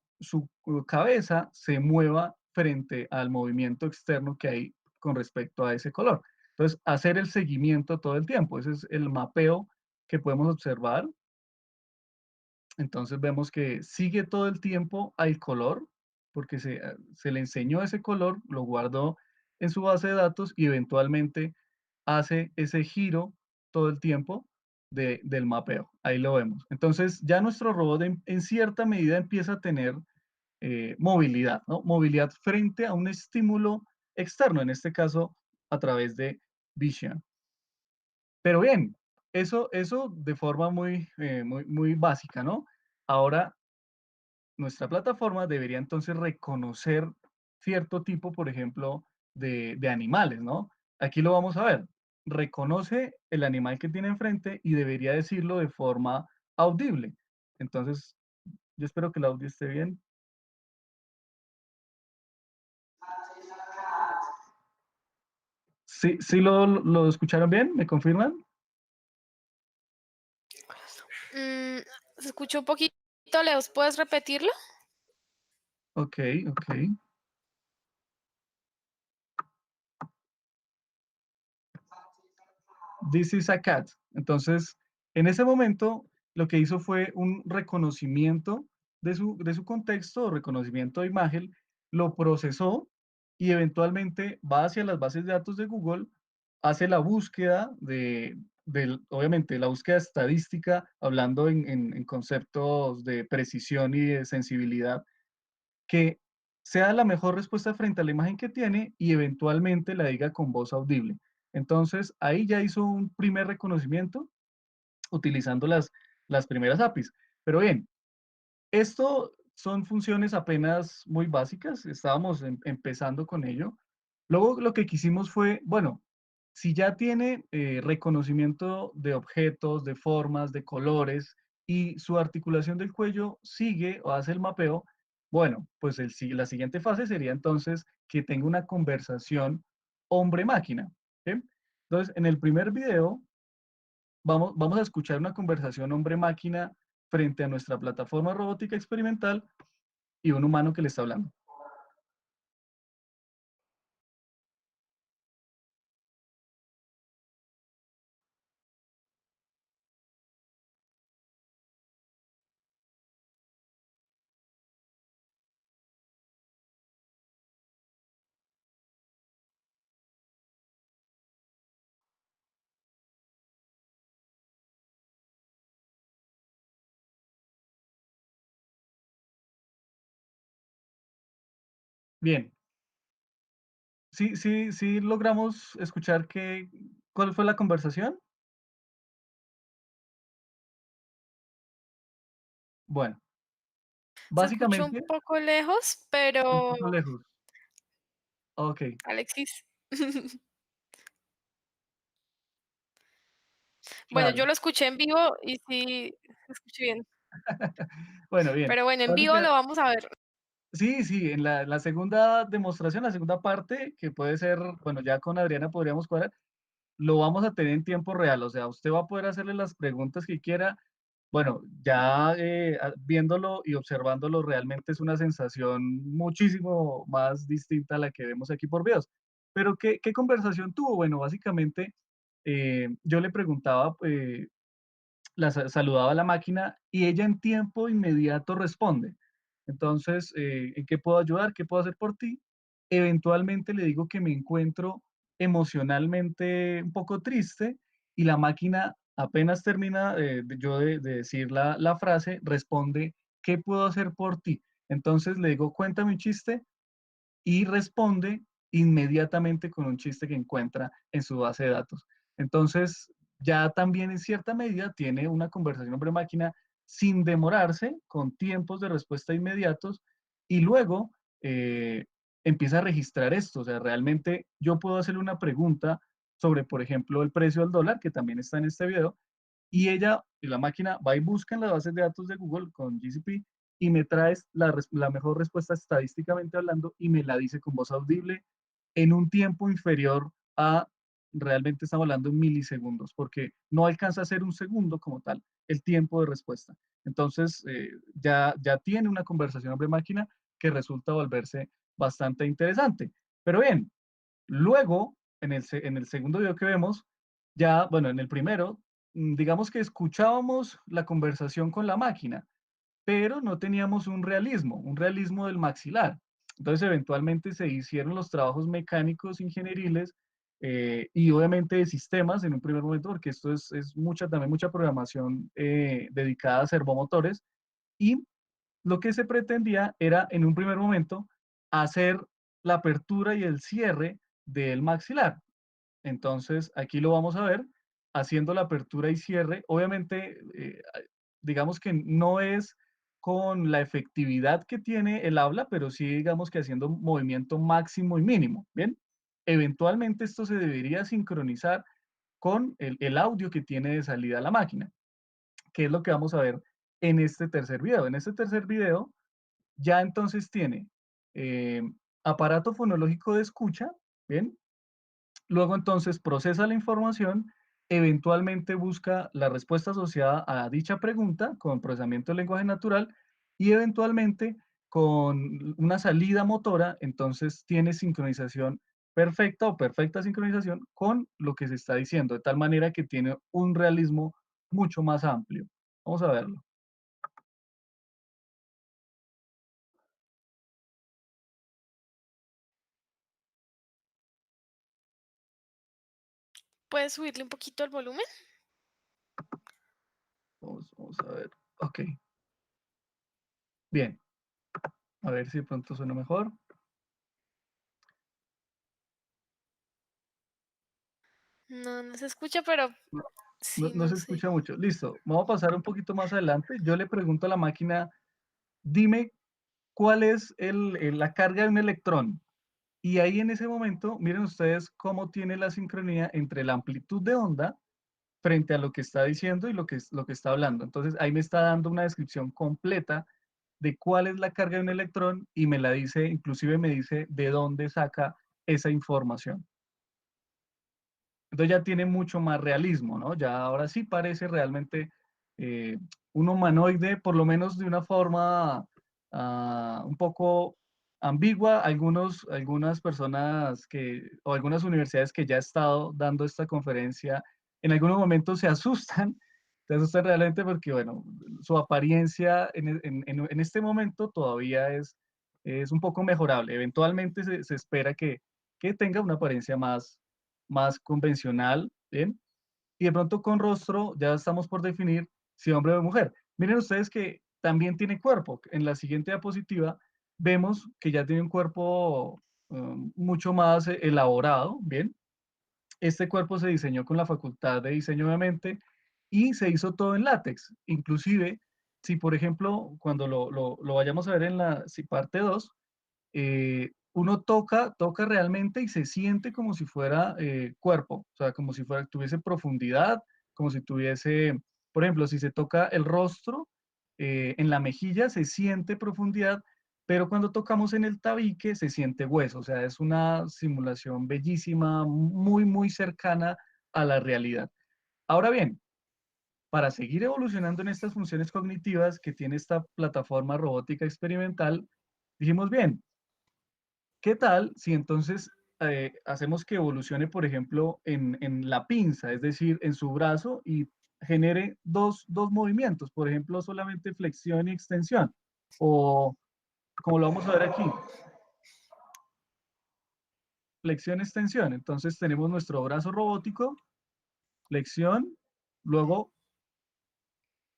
C: cabeza se mueva frente al movimiento externo que hay con respecto a ese color. Entonces, hacer el seguimiento todo el tiempo. Ese es el mapeo que podemos observar. Entonces vemos que sigue todo el tiempo al color, porque se le enseñó ese color, lo guardó en su base de datos y eventualmente hace ese giro todo el tiempo del mapeo. Ahí lo vemos. Entonces ya nuestro robot en cierta medida empieza a tener movilidad, ¿no? Movilidad frente a un estímulo externo, en este caso a través de Vision. Pero bien, eso de forma muy básica, ¿no? Ahora, nuestra plataforma debería entonces reconocer cierto tipo, por ejemplo, de animales, ¿no? Aquí lo vamos a ver. Reconoce el animal que tiene enfrente y debería decirlo de forma audible. Entonces, yo espero que el audio esté bien. ¿Sí, sí lo escucharon bien? ¿Me confirman?
A: Mm, se escuchó un poquito lejos, ¿puedes repetirlo?
C: Ok, ok. This is a cat. Entonces, en ese momento, lo que hizo fue un reconocimiento de su contexto, reconocimiento de imagen, lo procesó y eventualmente va hacia las bases de datos de Google, hace la búsqueda obviamente, la búsqueda estadística, hablando en conceptos de precisión y de sensibilidad, que sea la mejor respuesta frente a la imagen que tiene y eventualmente la diga con voz audible. Entonces, ahí ya hizo un primer reconocimiento utilizando las primeras APIs. Pero bien, esto son funciones apenas muy básicas, estábamos empezando con ello. Luego lo que quisimos fue, bueno, si ya tiene reconocimiento de objetos, de formas, de colores y su articulación del cuello sigue o hace el mapeo, bueno, pues la siguiente fase sería entonces que tenga una conversación hombre-máquina. ¿Sí? Entonces, en el primer video vamos a escuchar una conversación hombre-máquina frente a nuestra plataforma robótica experimental y un humano que le está hablando. Bien, sí logramos escuchar ¿cuál fue la conversación? Bueno,
A: Se escuchó un
C: básicamente,
A: poco lejos,
C: un
A: pero
C: poco lejos. Ok,
A: Alexis. Bueno,
C: claro.
A: yo lo escuché en vivo y sí, lo escuché bien.
C: Bueno, bien.
A: Pero bueno, en vivo lo
C: Básica-
A: vamos a ver.
C: sí, en la segunda demostración, la segunda parte, que puede ser, bueno, ya con Adriana podríamos cuadrar, lo vamos a tener en tiempo real. O sea, usted va a poder hacerle las preguntas que quiera. Bueno, ya viéndolo y observándolo, realmente es una sensación muchísimo más distinta a la que vemos aquí por videos. Pero, ¿qué conversación tuvo? Bueno, básicamente, yo le preguntaba, saludaba a la máquina y ella en tiempo inmediato responde. Entonces, ¿en qué puedo ayudar? ¿Qué puedo hacer por ti? Eventualmente le digo que me encuentro emocionalmente un poco triste y la máquina apenas termina de decir la frase, responde, ¿qué puedo hacer por ti? Entonces le digo, cuéntame un chiste y responde inmediatamente con un chiste que encuentra en su base de datos. Entonces, ya también en cierta medida tiene una conversación hombre-máquina sin demorarse, con tiempos de respuesta inmediatos, y luego eh, empieza a registrar esto. O sea, realmente yo puedo hacerle una pregunta sobre, por ejemplo, el precio del dólar, que también está en este video, y la máquina va y busca en las bases de datos de Google con GCP y me traes la mejor respuesta estadísticamente hablando y me la dice con voz audible en un tiempo inferior a, realmente estamos hablando en milisegundos, porque no alcanza a ser un segundo como tal, el tiempo de respuesta. Entonces, ya tiene una conversación hombre-máquina que resulta volverse bastante interesante. Pero bien, luego, en el segundo video que vemos, ya, bueno, en el primero, digamos que escuchábamos la conversación con la máquina, pero no teníamos un realismo del maxilar. Entonces, eventualmente se hicieron los trabajos mecánicos, ingenieriles, y obviamente de sistemas en un primer momento, porque esto es también mucha programación dedicada a servomotores, y lo que se pretendía era, en un primer momento, hacer la apertura y el cierre del maxilar. Entonces, aquí lo vamos a ver haciendo la apertura y cierre. Obviamente, digamos que no es con la efectividad que tiene el habla, pero sí digamos que haciendo un movimiento máximo y mínimo, ¿bien? Eventualmente esto se debería sincronizar con el audio que tiene de salida la máquina, que es lo que vamos a ver en este tercer video. En este tercer video ya entonces tiene eh, aparato fonológico de escucha, ¿bien? Luego entonces procesa la información, eventualmente busca la respuesta asociada a dicha pregunta con procesamiento de lenguaje natural y eventualmente con una salida motora, entonces tiene sincronización perfecta o perfecta sincronización con lo que se está diciendo, de tal manera que tiene un realismo mucho más amplio. Vamos a verlo.
A: ¿Puedes subirle un poquito el volumen?
C: Vamos a ver. Ok, bien. A ver si de pronto suena mejor.
A: No, no se escucha, pero
C: No, no,
A: sí,
C: no
A: no
C: se
A: sé.
C: escucha mucho. Listo. Vamos a pasar un poquito más adelante. Yo le pregunto a la máquina, dime cuál es la carga de un electrón. Y ahí en ese momento, miren ustedes cómo tiene la sincronía entre la amplitud de onda frente a lo que está diciendo y lo que está hablando. Entonces ahí me está dando una descripción completa de cuál es la carga de un electrón y me la dice, inclusive me dice de dónde saca esa información. Entonces ya tiene mucho más realismo, ¿no? Ya ahora sí parece realmente eh, un humanoide, por lo menos de una forma un poco ambigua. Algunas personas o algunas universidades que ya he estado dando esta conferencia, en algunos momentos se asustan realmente porque, bueno, su apariencia en este momento todavía es un poco mejorable. Eventualmente se espera que tenga una apariencia más convencional, ¿bien? Y de pronto con rostro ya estamos por definir si hombre o mujer. Miren ustedes que también tiene cuerpo. En la siguiente diapositiva vemos que ya tiene un cuerpo mucho más elaborado, ¿bien? Este cuerpo se diseñó con la facultad de diseño obviamente y se hizo todo en látex. Inclusive, si por ejemplo, cuando lo vayamos a ver en la parte 2 uno toca realmente y se siente como si fuera cuerpo, o sea, como si fuera, tuviese profundidad, como si tuviese, por ejemplo, si se toca el rostro, en la mejilla se siente profundidad, pero cuando tocamos en el tabique se siente hueso, o sea, es una simulación bellísima, muy, muy cercana a la realidad. Ahora bien, para seguir evolucionando en estas funciones cognitivas que tiene esta plataforma robótica experimental, dijimos, bien, ¿qué tal si entonces hacemos que evolucione, por ejemplo, en la pinza, es decir, en su brazo y genere dos movimientos, por ejemplo, solamente flexión y extensión? O como lo vamos a ver aquí, flexión, extensión. Entonces tenemos nuestro brazo robótico, flexión, luego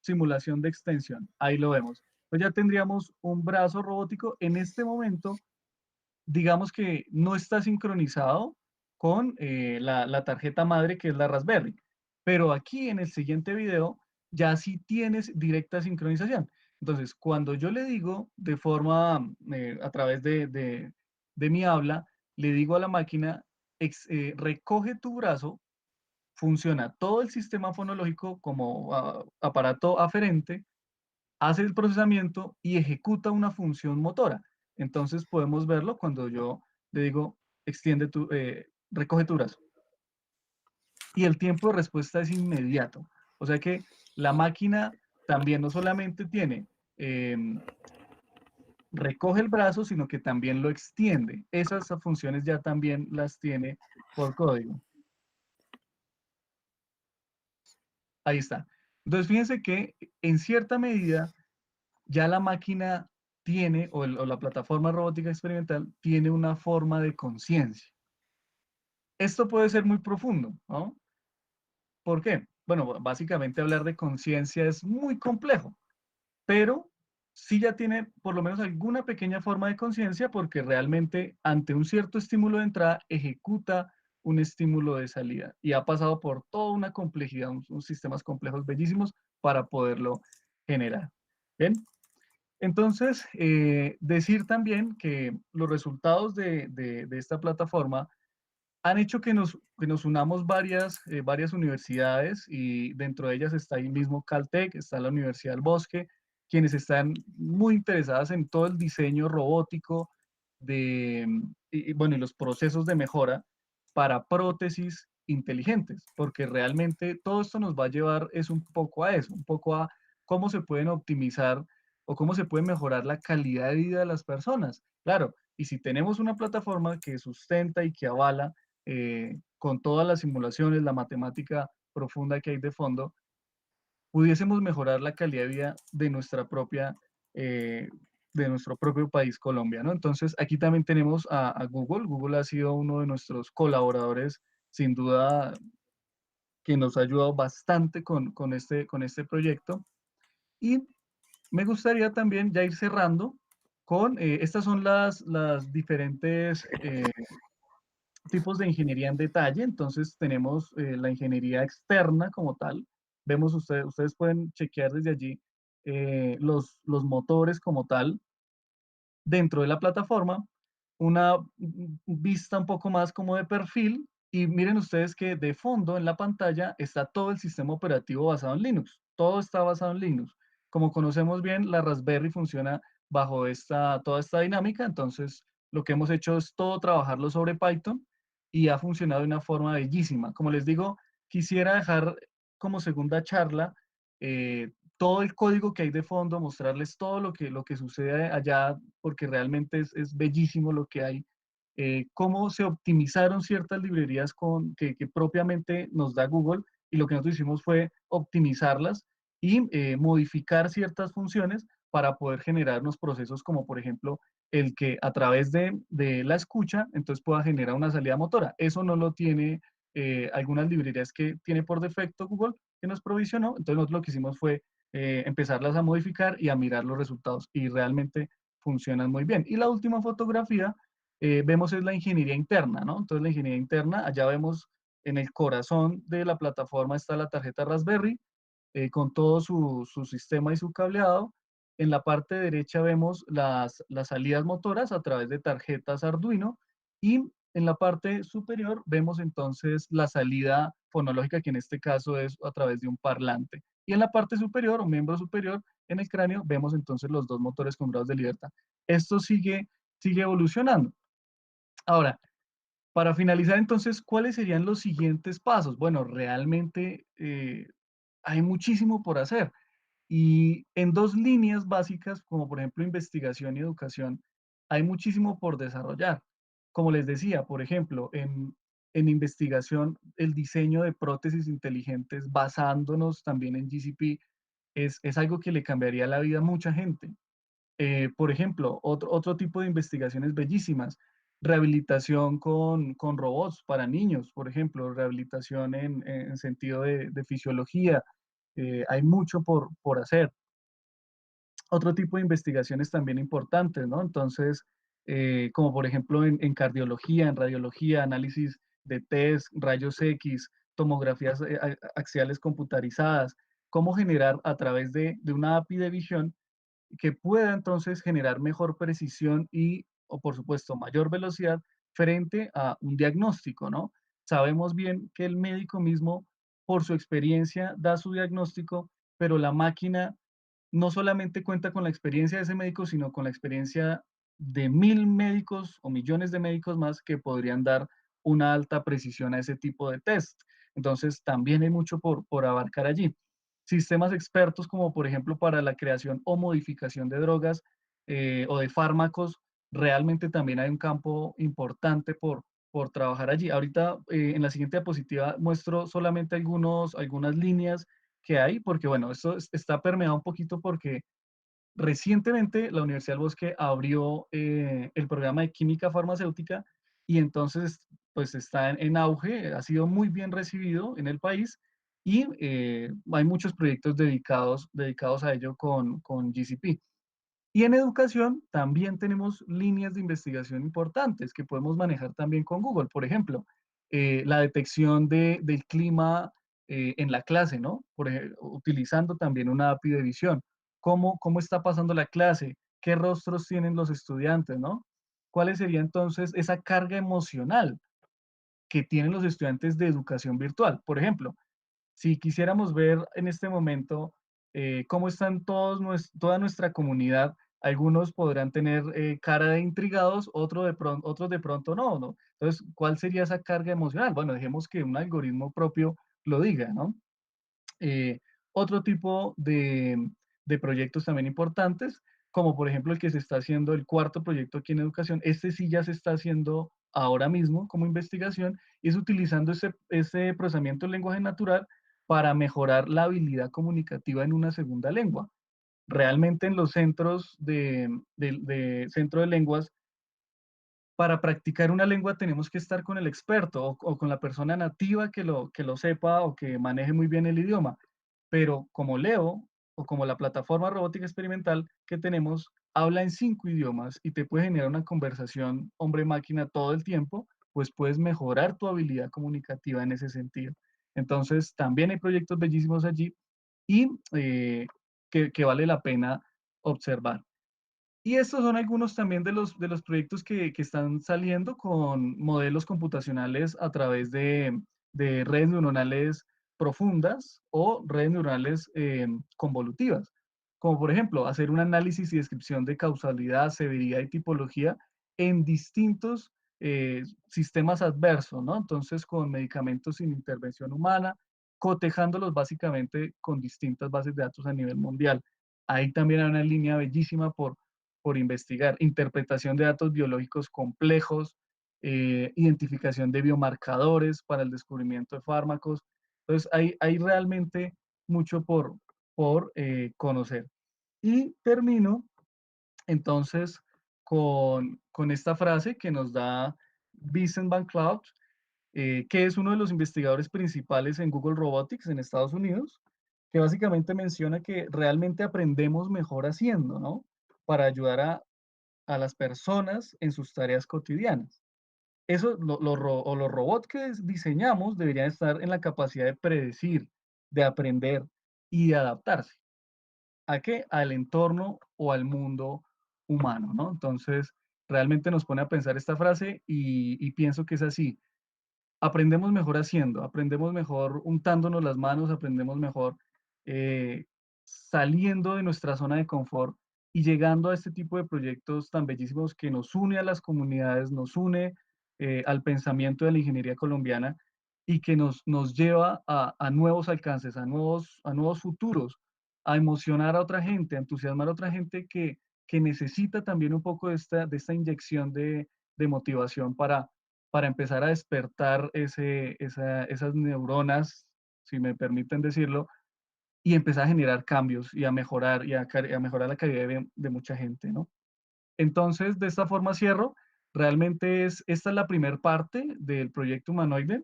C: simulación de extensión. Ahí lo vemos. Pues ya tendríamos un brazo robótico. En este momento digamos que no está sincronizado con la tarjeta madre que es la Raspberry. Pero aquí en el siguiente video ya sí tienes directa sincronización. Entonces, cuando yo le digo de forma, a través de mi habla, le digo a la máquina, recoge tu brazo, funciona todo el sistema fonológico como aparato aferente, hace el procesamiento y ejecuta una función motora. Entonces podemos verlo cuando yo le digo, recoge tu brazo. Y el tiempo de respuesta es inmediato. O sea que la máquina también no solamente tiene, recoge el brazo, sino que también lo extiende. Esas funciones ya también las tiene por código. Ahí está. Entonces fíjense que en cierta medida ya la máquina tiene, o la plataforma robótica experimental, tiene una forma de conciencia. Esto puede ser muy profundo, ¿no? ¿Por qué? Bueno, básicamente hablar de conciencia es muy complejo, pero sí ya tiene por lo menos alguna pequeña forma de conciencia porque realmente ante un cierto estímulo de entrada ejecuta un estímulo de salida y ha pasado por toda una complejidad, unos sistemas complejos bellísimos para poderlo generar. ¿Bien? Entonces, decir también que los resultados de esta plataforma han hecho que nos unamos varias universidades y dentro de ellas está ahí mismo Caltech, está la Universidad del Bosque, quienes están muy interesadas en todo el diseño robótico bueno, y los procesos de mejora para prótesis inteligentes, porque realmente todo esto nos va a llevar es un poco a eso, un poco a cómo se pueden optimizar o cómo se puede mejorar la calidad de vida de las personas. Claro, y si tenemos una plataforma que sustenta y que avala con todas las simulaciones, la matemática profunda que hay de fondo, pudiésemos mejorar la calidad de vida eh, de nuestro propio país, Colombia, ¿no? Entonces, aquí también tenemos a Google. Google ha sido uno de nuestros colaboradores, sin duda, que nos ha ayudado bastante con este proyecto. Y me gustaría también ya ir cerrando, Estas son las diferentes tipos de ingeniería en detalle. Entonces tenemos la ingeniería externa como tal. Vemos, ustedes pueden chequear desde allí los motores como tal dentro de la plataforma, una vista un poco más como de perfil, y miren ustedes que de fondo en la pantalla está todo el sistema operativo basado en Linux. Todo está basado en Linux. Como conocemos bien, la Raspberry funciona bajo toda esta dinámica, entonces lo que hemos hecho es todo trabajarlo sobre Python y ha funcionado de una forma bellísima. Como les digo, quisiera dejar como segunda charla eh, todo el código que hay de fondo, mostrarles todo lo que sucede allá, porque realmente es bellísimo lo que hay. Cómo se optimizaron ciertas librerías que propiamente nos da Google, y lo que nosotros hicimos fue optimizarlas y modificar ciertas funciones para poder generar unos procesos como por ejemplo el que a través de la escucha entonces pueda generar una salida motora. Eso no lo tiene algunas librerías que tiene por defecto Google, que nos provisionó. Entonces nosotros lo que hicimos fue empezarlas a modificar y a mirar los resultados, y realmente funcionan muy bien. Y la última fotografía, vemos es la ingeniería interna, ¿no? Entonces la ingeniería interna, allá vemos en el corazón de la plataforma está la tarjeta Raspberry, con todo su sistema y su cableado. En la parte derecha vemos las salidas motoras a través de tarjetas Arduino, y en la parte superior vemos entonces la salida fonológica, que en este caso es a través de un parlante. Y en la parte superior, o miembro superior, en el cráneo, vemos entonces los dos motores con grados de libertad. Esto sigue evolucionando. Ahora, para finalizar entonces, ¿cuáles serían los siguientes pasos? Bueno, realmente hay muchísimo por hacer. Y en dos líneas básicas, como por ejemplo investigación y educación, hay muchísimo por desarrollar. Como les decía, por ejemplo, en investigación, el diseño de prótesis inteligentes basándonos también en GCP es algo que le cambiaría la vida a mucha gente. Por ejemplo, otro tipo de investigaciones bellísimas, rehabilitación con robots para niños, por ejemplo, rehabilitación en sentido de fisiología. Hay mucho por hacer. Otro tipo de investigaciones también importantes, ¿no? Entonces, como por ejemplo en cardiología, en radiología, análisis de test, rayos X, tomografías axiales computarizadas, cómo generar a través de una API de visión que pueda entonces generar mejor precisión y, o por supuesto, mayor velocidad frente a un diagnóstico, ¿no? Sabemos bien que el médico mismo, por su experiencia, da su diagnóstico, pero la máquina no solamente cuenta con la experiencia de ese médico, sino con la experiencia de 1000 médicos o millones de médicos más que podrían dar una alta precisión a ese tipo de test. Entonces, también hay mucho por abarcar allí. Sistemas expertos como por ejemplo para la creación o modificación de drogas o de fármacos, realmente también hay un campo importante por trabajar allí. Ahorita en la siguiente diapositiva muestro solamente algunas líneas que hay, porque bueno, esto está permeado un poquito porque recientemente la Universidad del Bosque abrió el programa de química farmacéutica, y entonces pues está en auge, ha sido muy bien recibido en el país, y hay muchos proyectos dedicados a ello con GCP. Y en educación también tenemos líneas de investigación importantes que podemos manejar también con Google. Por ejemplo, la detección del clima en la clase, ¿no? Utilizando también una API de visión. ¿Cómo está pasando la clase? ¿Qué rostros tienen los estudiantes, ¿no? ¿Cuál sería entonces esa carga emocional que tienen los estudiantes de educación virtual? Por ejemplo, si quisiéramos ver en este momento cómo están toda nuestra comunidad, algunos podrán tener cara de intrigados, otros de pronto no, ¿no? Entonces, ¿cuál sería esa carga emocional? Bueno, dejemos que un algoritmo propio lo diga, ¿no? Eh, Otro tipo de proyectos también importantes, como por ejemplo el que se está haciendo, el cuarto proyecto aquí en educación, este sí ya se está haciendo ahora mismo como investigación, y es utilizando ese procesamiento del lenguaje natural para mejorar la habilidad comunicativa en una segunda lengua. Realmente en los centros de centro de lenguas, para practicar una lengua tenemos que estar con el experto o con la persona nativa que lo sepa o que maneje muy bien el idioma. Pero como Leo o como la plataforma robótica experimental que tenemos, habla en 5 idiomas y te puede generar una conversación hombre-máquina todo el tiempo, pues puedes mejorar tu habilidad comunicativa en ese sentido. Entonces, también hay proyectos bellísimos allí y que vale la pena observar. Y estos son algunos también de los proyectos que están saliendo con modelos computacionales a través de redes neuronales profundas o redes neuronales convolutivas. Como por ejemplo, hacer un análisis y descripción de causalidad, severidad y tipología en distintos sistemas adversos, ¿no? Entonces, con medicamentos sin intervención humana, cotejándolos básicamente con distintas bases de datos a nivel mundial. Ahí también hay una línea bellísima por investigar, interpretación de datos biológicos complejos, identificación de biomarcadores para el descubrimiento de fármacos. Entonces, hay realmente mucho por conocer. Y termino entonces con esta frase que nos da Vincent Van Cloud, que es uno de los investigadores principales en Google Robotics en Estados Unidos, que básicamente menciona que realmente aprendemos mejor haciendo, ¿no? Para ayudar a las personas en sus tareas cotidianas. Eso, los robots que diseñamos deberían estar en la capacidad de predecir, de aprender y de adaptarse. ¿A qué? Al entorno o al mundo humano, ¿no? Entonces, realmente nos pone a pensar esta frase y pienso que es así. Aprendemos mejor haciendo, aprendemos mejor untándonos las manos, aprendemos mejor eh, saliendo de nuestra zona de confort y llegando a este tipo de proyectos tan bellísimos que nos une a las comunidades, nos une al pensamiento de la ingeniería colombiana y que nos lleva a nuevos alcances, a nuevos futuros, a emocionar a otra gente, a entusiasmar a otra gente que necesita también un poco de esta inyección de motivación para empezar a despertar esas neuronas, si me permiten decirlo, y empezar a generar cambios y a mejorar, a mejorar la calidad de mucha gente, ¿no? Entonces, de esta forma cierro. Realmente esta es la primera parte del proyecto humanoide.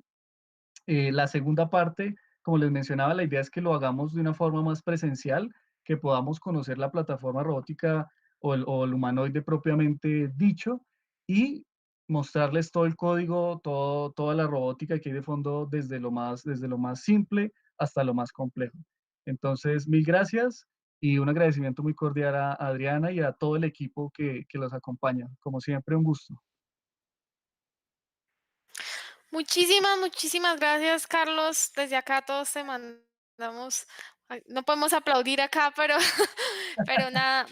C: La segunda parte, como les mencionaba, la idea es que lo hagamos de una forma más presencial, que podamos conocer la plataforma robótica o el humanoide propiamente dicho y mostrarles todo el código, toda la robótica que hay de fondo desde lo más simple hasta lo más complejo. Entonces, mil gracias y un agradecimiento muy cordial a Adriana y a todo el equipo que los acompaña. Como siempre, un gusto.
A: Muchísimas, muchísimas gracias, Carlos. Desde acá todos te mandamos, ay, no podemos aplaudir acá, pero, pero nada,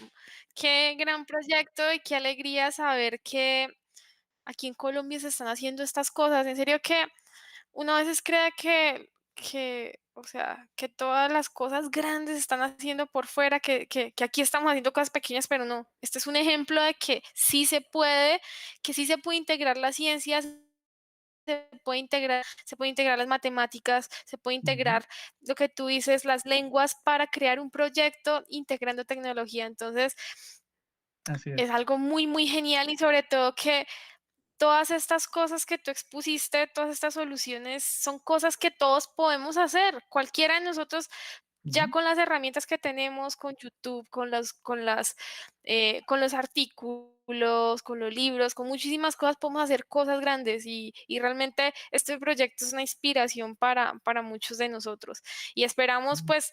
A: qué gran proyecto y qué alegría saber que aquí en Colombia se están haciendo estas cosas. En serio que uno a veces cree o sea, que todas las cosas grandes se están haciendo por fuera, que aquí estamos haciendo cosas pequeñas, pero no. Este es un ejemplo de que sí se puede integrar las ciencias, se puede integrar las matemáticas, se puede
C: Ujú,
A: integrar lo que tú dices, las lenguas para crear un proyecto integrando tecnología. Entonces,
C: así
A: es
C: es.
A: algo muy, muy genial y sobre todo que todas estas cosas que tú expusiste, todas estas soluciones, son cosas que todos podemos hacer. Cualquiera de nosotros, ya
C: Ujú,
A: con las herramientas que tenemos, con YouTube, con los artículos, con los libros, con muchísimas cosas, podemos hacer cosas grandes y realmente este proyecto es una inspiración para muchos de nosotros. Y esperamos,
C: ujú.
A: pues,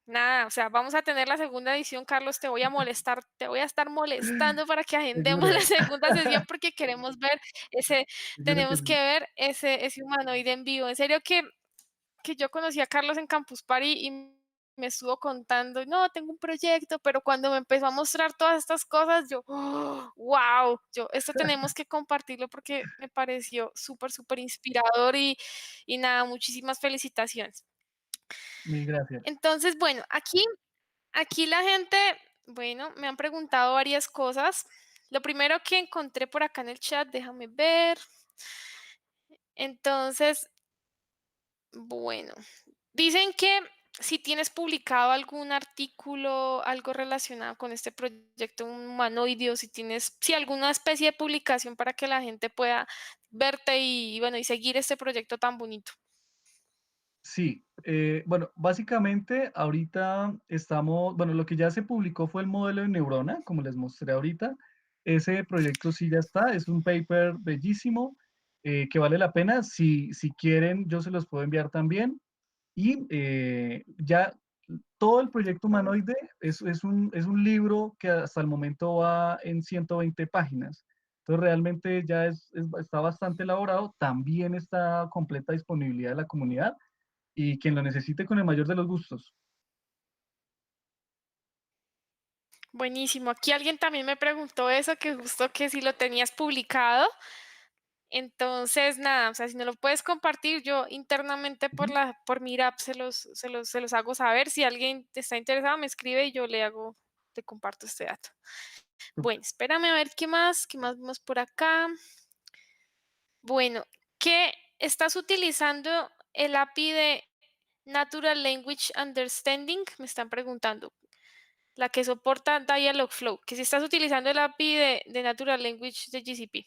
A: nada, o sea, vamos a tener la segunda edición, Carlos, te voy a molestar, te voy a estar molestando para que agendemos la
C: Seguro.
A: segunda sesión porque queremos ver ese,
C: Seguro que
A: tenemos que
C: sí.
A: ver ese humanoide en vivo. En serio que yo conocí a Carlos en Campus Party y me estuvo contando, no, tengo un proyecto, pero cuando me empezó a mostrar todas estas cosas, yo, wow, esto tenemos que compartirlo porque me pareció súper, súper inspirador y nada, muchísimas felicitaciones.
C: Mil gracias.
A: Entonces, bueno, aquí la gente, bueno, me han preguntado varias cosas. Lo primero que encontré por acá en el chat, déjame ver. Entonces, bueno, dicen que si tienes publicado algún artículo, algo relacionado con este proyecto humanoide, o si tienes, si alguna especie de publicación para que la gente pueda verte y bueno, y seguir este proyecto tan bonito.
C: Sí, bueno, básicamente ahorita estamos, bueno, lo que ya se publicó fue el modelo de neurona, como les mostré ahorita. Ese proyecto sí ya está, es un paper bellísimo que vale la pena. Si quieren, yo se los puedo enviar también. Y ya todo el proyecto
A: Bueno,
C: humanoide es un libro que hasta el momento va en 120 páginas. Entonces realmente ya está bastante elaborado. También está a completa disponibilidad de la comunidad y quien lo necesite con el mayor de los gustos.
A: buenísimo. Aquí alguien también me preguntó eso, que justo que si lo tenías publicado. Entonces, nada, o sea, si no lo puedes compartir, yo internamente
C: Ujú.
A: por Meetup se los hago saber. Si alguien está interesado, me escribe y yo le comparto este dato. Bueno,
C: Súper.
A: espérame a ver qué más vemos por acá. Bueno, ¿qué estás utilizando el API de Natural Language Understanding? Me están preguntando. La que soporta Dialogflow, que si estás utilizando el API de Natural Language de GCP.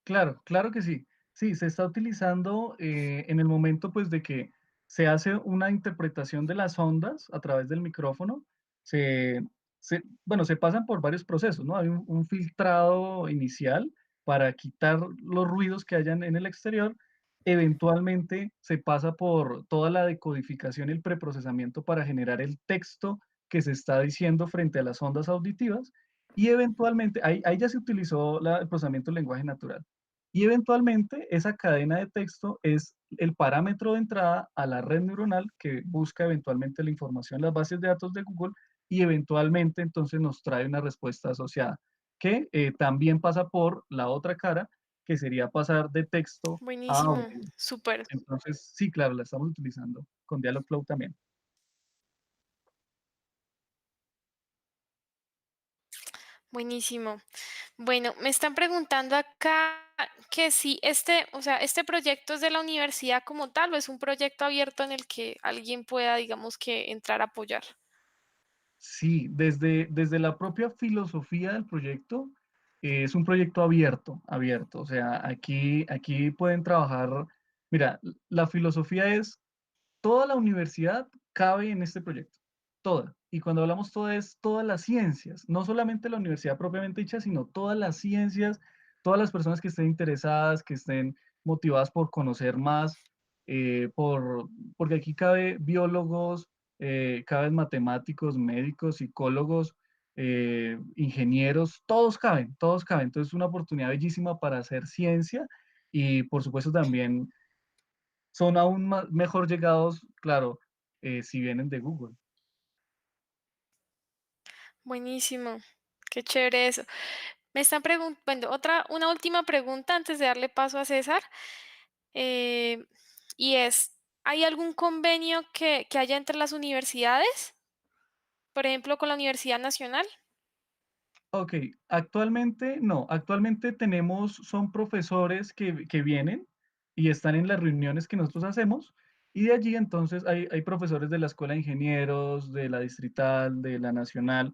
C: Claro, claro que sí. Sí, se está utilizando en el momento pues de que se hace una interpretación de las ondas a través del micrófono. Se, bueno, se pasan por varios procesos, ¿no? Hay un filtrado inicial para quitar los ruidos que hayan en el exterior. Eventualmente se pasa por toda la decodificación y el preprocesamiento para generar el texto que se está diciendo frente a las ondas auditivas. Y eventualmente, ahí ya se utilizó el procesamiento del lenguaje natural. Y eventualmente esa cadena de texto es el parámetro de entrada a la red neuronal que busca eventualmente la información en las bases de datos de Google y eventualmente entonces nos trae una respuesta asociada, que también pasa por la otra cara, que sería pasar de texto a
A: Buenísimo,
C: audio.
A: súper,
C: Entonces, sí, claro, la estamos utilizando con Dialogflow también.
A: buenísimo. Bueno, me están preguntando acá que si este, o sea, este proyecto es de la universidad como tal o es un proyecto abierto en el que alguien pueda, digamos que, entrar a apoyar.
C: Sí, desde la propia filosofía del proyecto, es un proyecto abierto, abierto. O sea, aquí pueden trabajar. Mira, la filosofía es toda la universidad cabe en este proyecto, toda. Y cuando hablamos toda es todas las ciencias, no solamente la universidad propiamente dicha, sino todas las ciencias, todas las personas que estén interesadas, que estén motivadas por conocer más, porque aquí cabe biólogos, caben matemáticos, médicos, psicólogos, ingenieros, todos caben, todos caben. Entonces es una oportunidad bellísima para hacer ciencia y por supuesto también son aún mejor llegados, claro, si vienen de Google.
A: Buenísimo, qué chévere eso. Me están preguntando, una última pregunta antes de darle paso a César, eh, y es, ¿hay algún convenio que haya entre las universidades? Por ejemplo, con la Universidad Nacional.
C: Ok, actualmente no, actualmente son profesores que vienen y están en las reuniones que nosotros hacemos y de allí entonces hay profesores de la Escuela de Ingenieros, de la Distrital, de la Nacional,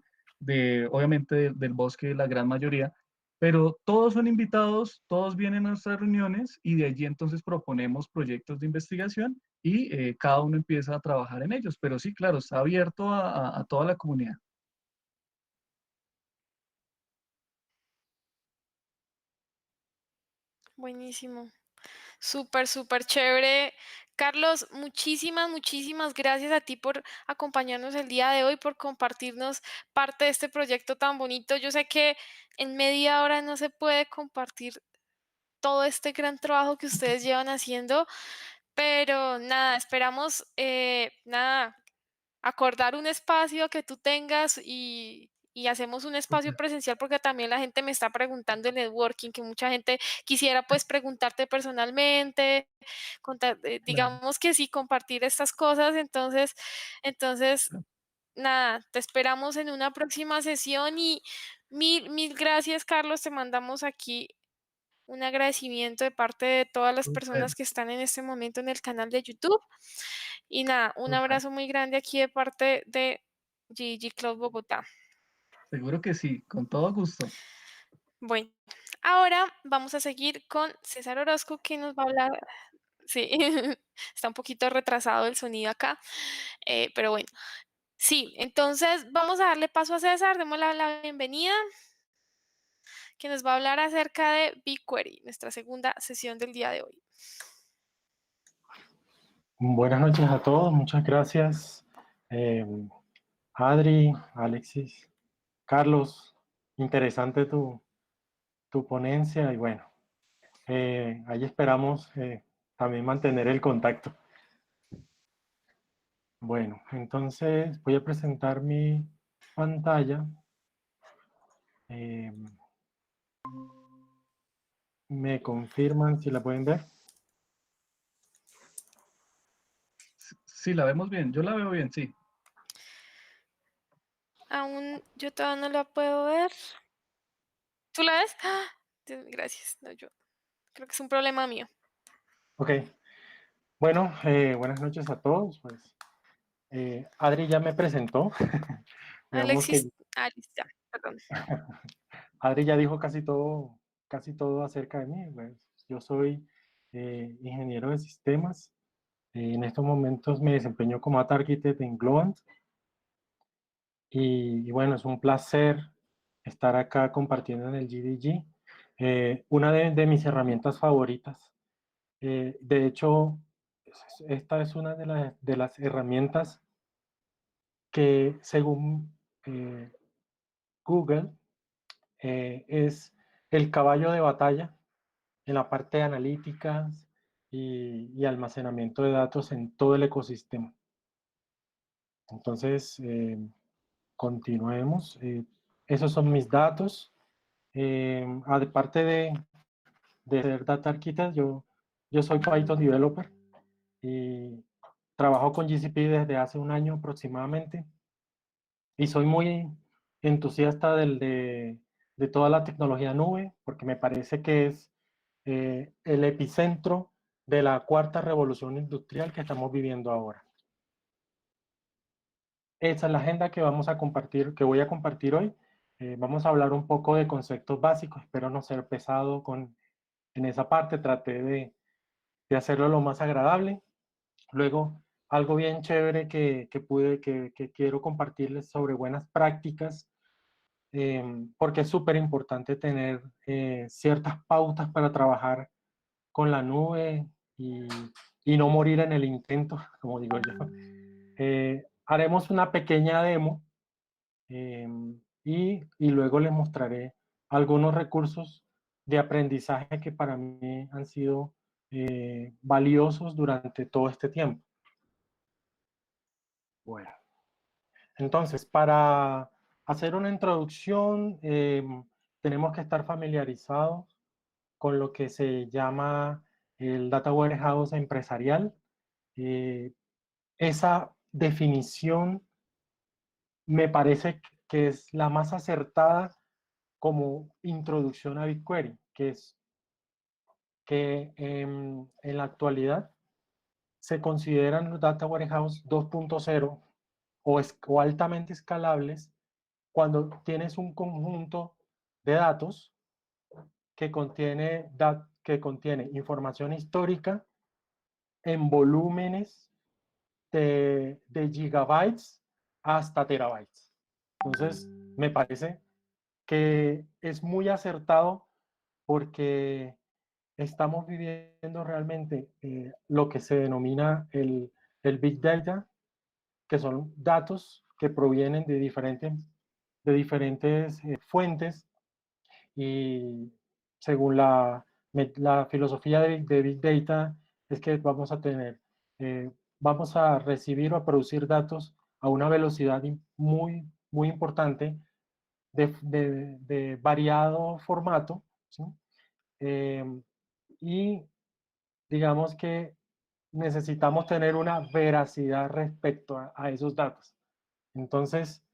C: obviamente del Bosque, la gran mayoría, pero todos son invitados, todos vienen a nuestras reuniones y de allí entonces proponemos proyectos de investigación y cada uno empieza a trabajar en ellos, pero sí, claro, está abierto a toda la comunidad.
A: Buenísimo. Súper, súper chévere. Carlos, muchísimas gracias a ti por acompañarnos el día de hoy, por compartirnos parte de este proyecto tan bonito. Yo sé que en media hora no se puede compartir todo este gran trabajo que ustedes llevan haciendo, pero nada, esperamos, nada, acordar un espacio que tú tengas y hacemos un espacio presencial porque también la gente me está preguntando en networking, que mucha gente quisiera pues preguntarte personalmente,
C: Claro.
A: digamos que sí, compartir estas cosas. Entonces, nada, te esperamos en una próxima sesión y mil gracias, Carlos. Te mandamos aquí un agradecimiento de parte de todas las
C: Súper,
A: personas que están en este momento en el canal de YouTube. Y nada, un
C: súper.
A: abrazo muy grande aquí de parte de GG Club Bogotá.
C: Seguro que sí, con todo gusto.
A: Bueno, ahora vamos a seguir con César Orozco, que nos va a hablar. Sí, está un poquito retrasado el sonido acá, pero bueno. Sí, entonces vamos a darle paso a César, démosle la bienvenida, que nos va a hablar acerca de BigQuery, nuestra segunda sesión del día de hoy.
B: Buenas noches a todos, muchas gracias. Eh, Adri, Alexis, Carlos, interesante tu ponencia y bueno, ahí esperamos también mantener el contacto. Bueno, entonces voy a presentar mi pantalla. Eh, ¿Me confirman si la pueden ver?
C: Sí, la vemos bien. Yo la veo bien, sí.
A: Aún yo todavía no la puedo ver. ¿Tú la ves? ¡Ah! Gracias. No, yo creo que es un problema mío.
B: Ok, bueno, buenas noches a todos. Pues, Adri ya me presentó. Digamos que
A: Alexis, Alice, ya, perdón.
B: Adri ya dijo casi todo acerca de mí. Pues, yo soy ingeniero de sistemas. En estos momentos me desempeño como Data Architect en Globant. Y bueno, es un placer estar acá compartiendo en el GDG. Una de mis herramientas favoritas. De hecho, esta es una de las herramientas que según Google es el caballo de batalla en la parte de analíticas y almacenamiento de datos en todo el ecosistema. Entonces, continuemos. Esos son mis datos. Aparte de ser Data Architect, yo soy Python Developer y trabajo con GCP desde hace un año aproximadamente y soy muy entusiasta de toda la tecnología nube porque me parece que es el epicentro de la cuarta revolución industrial que estamos viviendo ahora. Esa es la agenda que vamos a compartir, que voy a compartir hoy. Vamos a hablar un poco de conceptos básicos. Espero no ser pesado en esa parte. Traté de hacerlo lo más agradable. Luego, algo bien chévere que quiero compartirles sobre buenas prácticas, porque es súper importante tener ciertas pautas para trabajar con la nube y no morir en el intento, como digo yo. Haremos una pequeña demo y luego les mostraré algunos recursos de aprendizaje que para mí han sido valiosos durante todo este tiempo. Bueno, entonces, para hacer una introducción, tenemos que estar familiarizados con lo que se llama el Data Warehouse empresarial. Eh, Esa definición me parece que es la más acertada como introducción a BigQuery, que es que en la actualidad se consideran los Data Warehouse 2.0 o altamente escalables cuando tienes un conjunto de datos que contiene información histórica en volúmenes de gigabytes hasta terabytes. Entonces, me parece que es muy acertado porque estamos viviendo realmente lo que se denomina el Big Data, que son datos que provienen de diferentes fuentes y según la filosofía de Big Data es que vamos a recibir o a producir datos a una velocidad muy importante de variado formato, ¿sí? Eh, y digamos que necesitamos tener una veracidad respecto a esos datos. Entonces,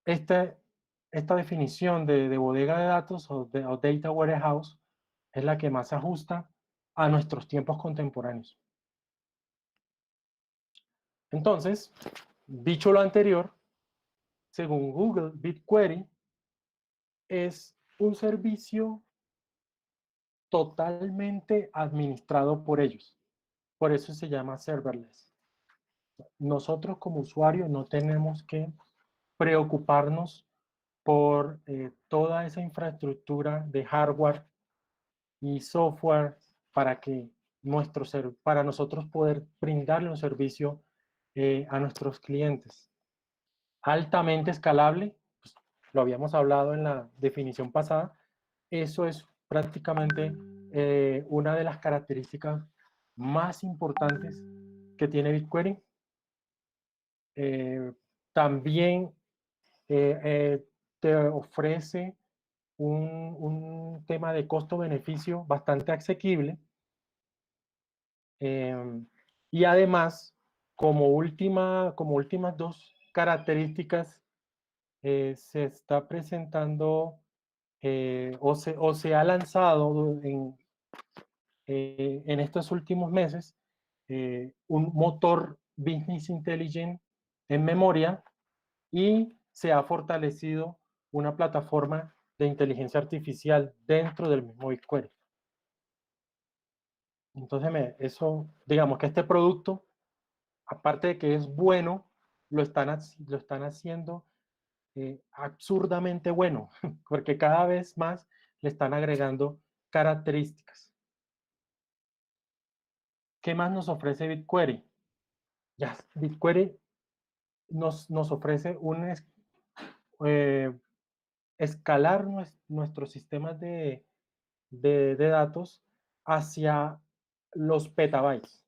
B: este, esta definición de bodega de datos o data warehouse es la que más se ajusta a nuestros tiempos contemporáneos. Entonces, dicho lo anterior, según Google, BigQuery es un servicio totalmente administrado por ellos. Por eso se llama serverless. Nosotros como usuarios no tenemos que preocuparnos por toda esa infraestructura de hardware y software para que para nosotros poder brindarle un servicio a nuestros clientes. Altamente escalable, pues, lo habíamos hablado en la definición pasada, eso es prácticamente una de las características más importantes que tiene BigQuery. También te ofrece un tema de costo-beneficio bastante asequible. Y además, como últimas dos características, se está presentando o se ha lanzado en estos últimos meses un motor Business Intelligence en memoria y se ha fortalecido una plataforma de inteligencia artificial dentro del mismo BigQuery. Entonces, digamos que este producto, aparte de que es bueno, lo están haciendo absurdamente bueno, porque cada vez más le están agregando características. ¿Qué más nos ofrece BigQuery? Ya, BigQuery nos ofrece escalar nuestros sistemas de datos hacia los petabytes.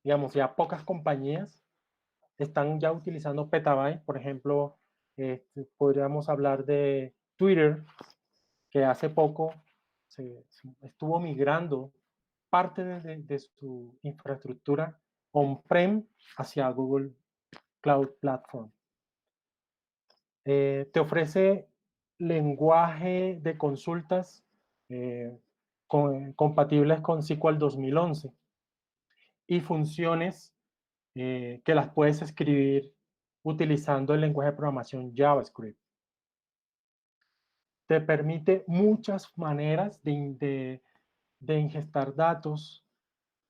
B: Digamos, ya pocas compañías están ya utilizando petabytes. Por ejemplo, podríamos hablar de Twitter, que hace poco estuvo migrando parte de su infraestructura on-prem hacia Google Cloud Platform. Te ofrece lenguaje de consultas compatibles con SQL 2011 y funciones que las puedes escribir utilizando el lenguaje de programación JavaScript. Te permite muchas maneras de ingestar datos,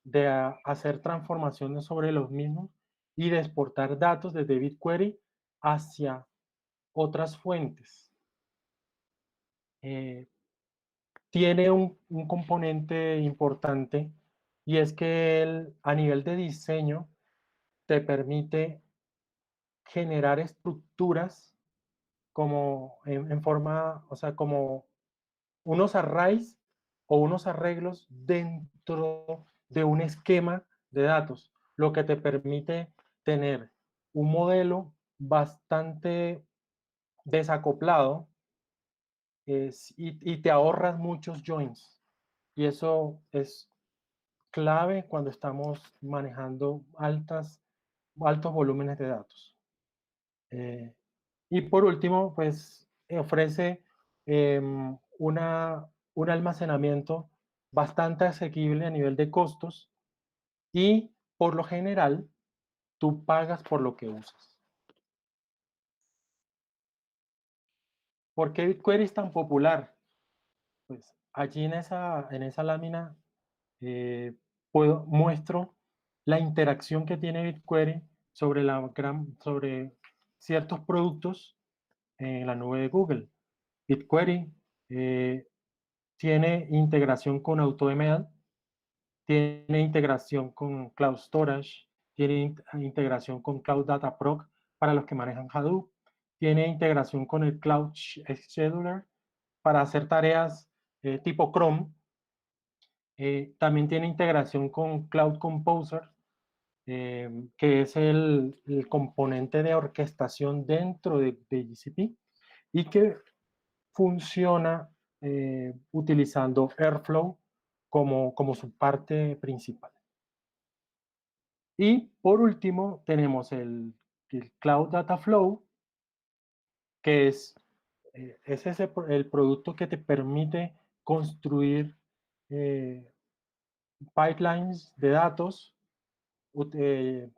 B: de hacer transformaciones sobre los mismos y de exportar datos desde BigQuery hacia otras fuentes. Tiene un componente importante y es que él, a nivel de diseño, te permite generar estructuras como en forma, o sea, como unos arrays o unos arreglos dentro de un esquema de datos, lo que te permite tener un modelo bastante desacoplado y te ahorras muchos joins. Y eso es clave cuando estamos manejando altos volúmenes de datos. Y por último, pues ofrece un almacenamiento bastante asequible a nivel de costos y por lo general tú pagas por lo que usas. ¿Por qué BigQuery es tan popular? Pues allí en esa lámina muestro la interacción que tiene BigQuery sobre ciertos productos en la nube de Google. BigQuery tiene integración con AutoML, tiene integración con Cloud Storage, tiene integración con Cloud Data Proc para los que manejan Hadoop, tiene integración con el Cloud Scheduler para hacer tareas tipo Chrome. También tiene integración con Cloud Composer, que es el componente de orquestación dentro de GCP y que funciona utilizando Airflow como su parte principal. Y por último tenemos el Cloud Data Flow, que es el producto que te permite construir pipelines de datos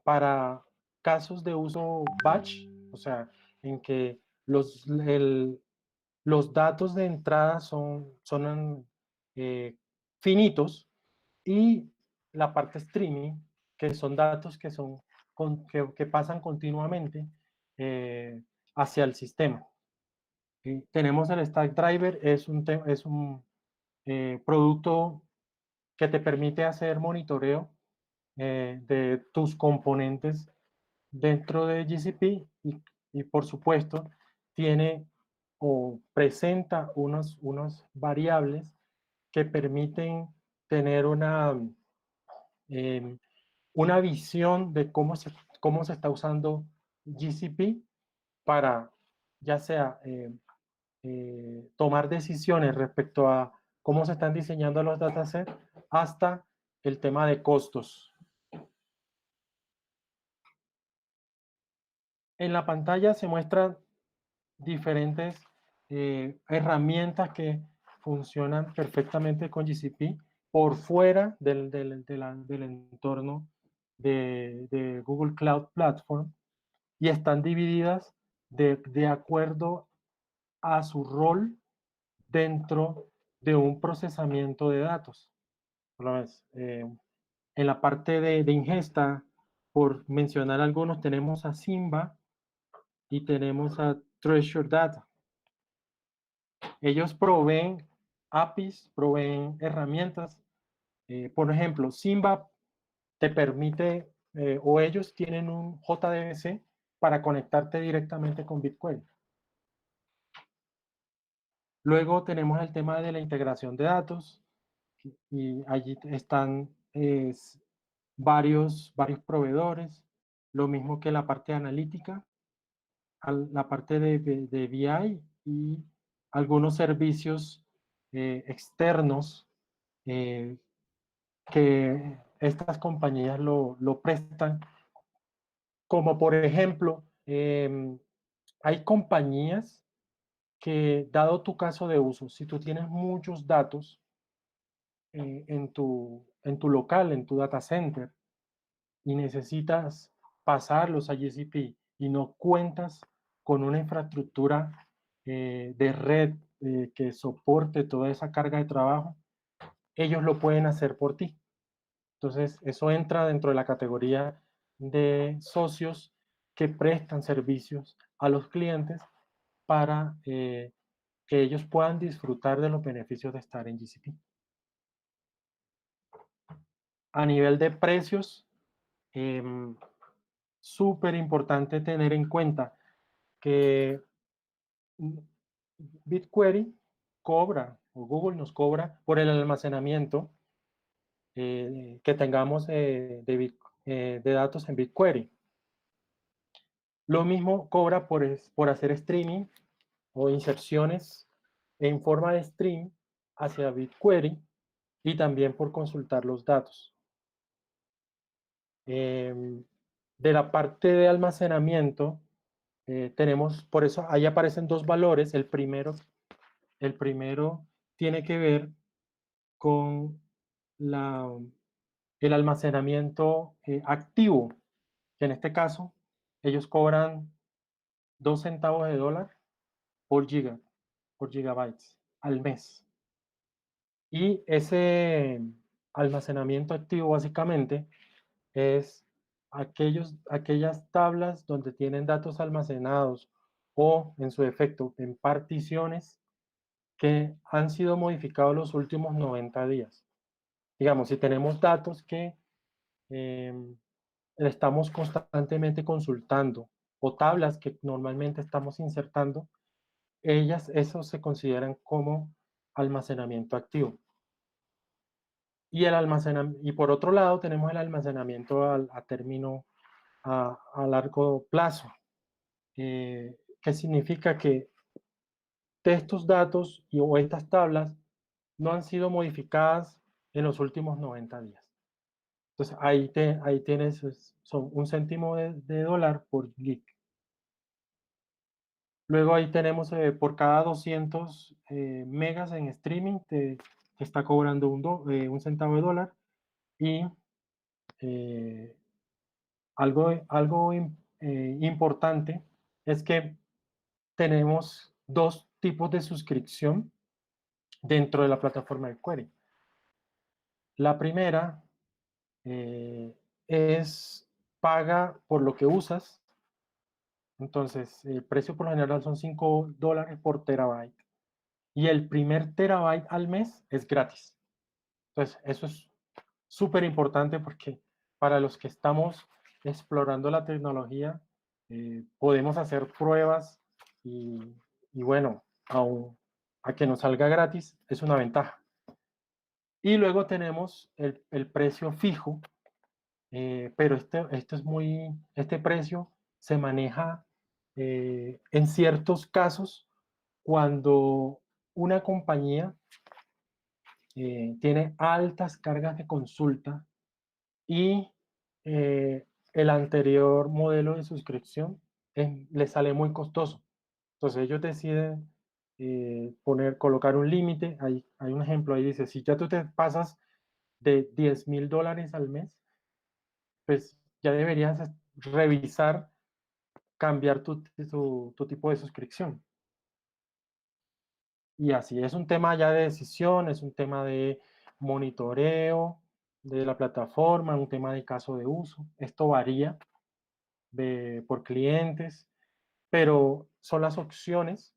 B: para casos de uso batch, o sea, en que los datos de entrada son finitos y la parte streaming, que son datos que, que pasan continuamente hacia el sistema. Y tenemos el Stackdriver, es un producto que te permite hacer monitoreo de tus componentes dentro de GCP y por supuesto tiene o presenta unas variables que permiten tener eh, una visión de cómo se está usando GCP para ya sea tomar decisiones respecto a cómo se están diseñando los datasets hasta el tema de costos. En la pantalla se muestran diferentes herramientas que funcionan perfectamente con GCP por fuera del entorno de Google Cloud Platform y están divididas de acuerdo a su rol dentro de un procesamiento de datos. En la parte de ingesta, por mencionar algunos, tenemos a Simba y tenemos a Treasure Data. Ellos proveen APIs, proveen herramientas. Por ejemplo, Simba te permite, o ellos tienen un JDBC para conectarte directamente con BigQuery. Luego tenemos el tema de la integración de datos y allí están varios proveedores, lo mismo que la parte analítica, la parte de BI y algunos servicios externos que estas compañías lo prestan, como por ejemplo, hay compañías que, dado tu caso de uso, si tú tienes muchos datos en tu local, en tu data center, y necesitas pasarlos a GCP y no cuentas con una infraestructura de red que soporte toda esa carga de trabajo, ellos lo pueden hacer por ti. Entonces, eso entra dentro de la categoría de socios que prestan servicios a los clientes para que ellos puedan disfrutar de los beneficios de estar en GCP. A nivel de precios, súper importante tener en cuenta que BigQuery cobra, o Google nos cobra por el almacenamiento que tengamos de datos en BigQuery. Lo mismo cobra por hacer streaming o inserciones en forma de stream hacia BigQuery y también por consultar los datos. De la parte de almacenamiento, tenemos, por eso ahí aparecen dos valores. El primero tiene que ver con el almacenamiento activo, que en este caso ellos cobran 2 centavos de dólar por gigabytes al mes. Y ese almacenamiento activo básicamente es aquellas tablas donde tienen datos almacenados o en su defecto en particiones que han sido modificados los últimos 90 días. Digamos, si tenemos datos que estamos constantemente consultando o tablas que normalmente estamos insertando, esos se consideran como almacenamiento activo. Y por otro lado tenemos el almacenamiento a término a largo plazo, que significa que estos datos o estas tablas no han sido modificadas en los últimos 90 días. Entonces ahí tienes, son 1 céntimo de dólar por gig. Luego ahí tenemos por cada 200 megas en streaming te está cobrando 1 centavo de dólar. Y algo importante es que tenemos dos tipos de suscripción dentro de la plataforma de Query. La primera es paga por lo que usas. Entonces, el precio por lo general son $5 por terabyte. Y el primer terabyte al mes es gratis. Entonces, eso es súper importante porque para los que estamos explorando la tecnología, podemos hacer pruebas y, y bueno, aún a que nos salga gratis es una ventaja. Y luego tenemos el precio fijo, pero este precio se maneja en ciertos casos cuando una compañía tiene altas cargas de consulta y el anterior modelo de suscripción le sale muy costoso. Entonces ellos deciden colocar un límite. Hay un ejemplo ahí, dice, si ya tú te pasas de $10,000 al mes, pues ya deberías revisar, cambiar tu tipo de suscripción. Y así, es un tema ya de decisión, es un tema de monitoreo de la plataforma, un tema de caso de uso. Esto varía por clientes, pero son las opciones.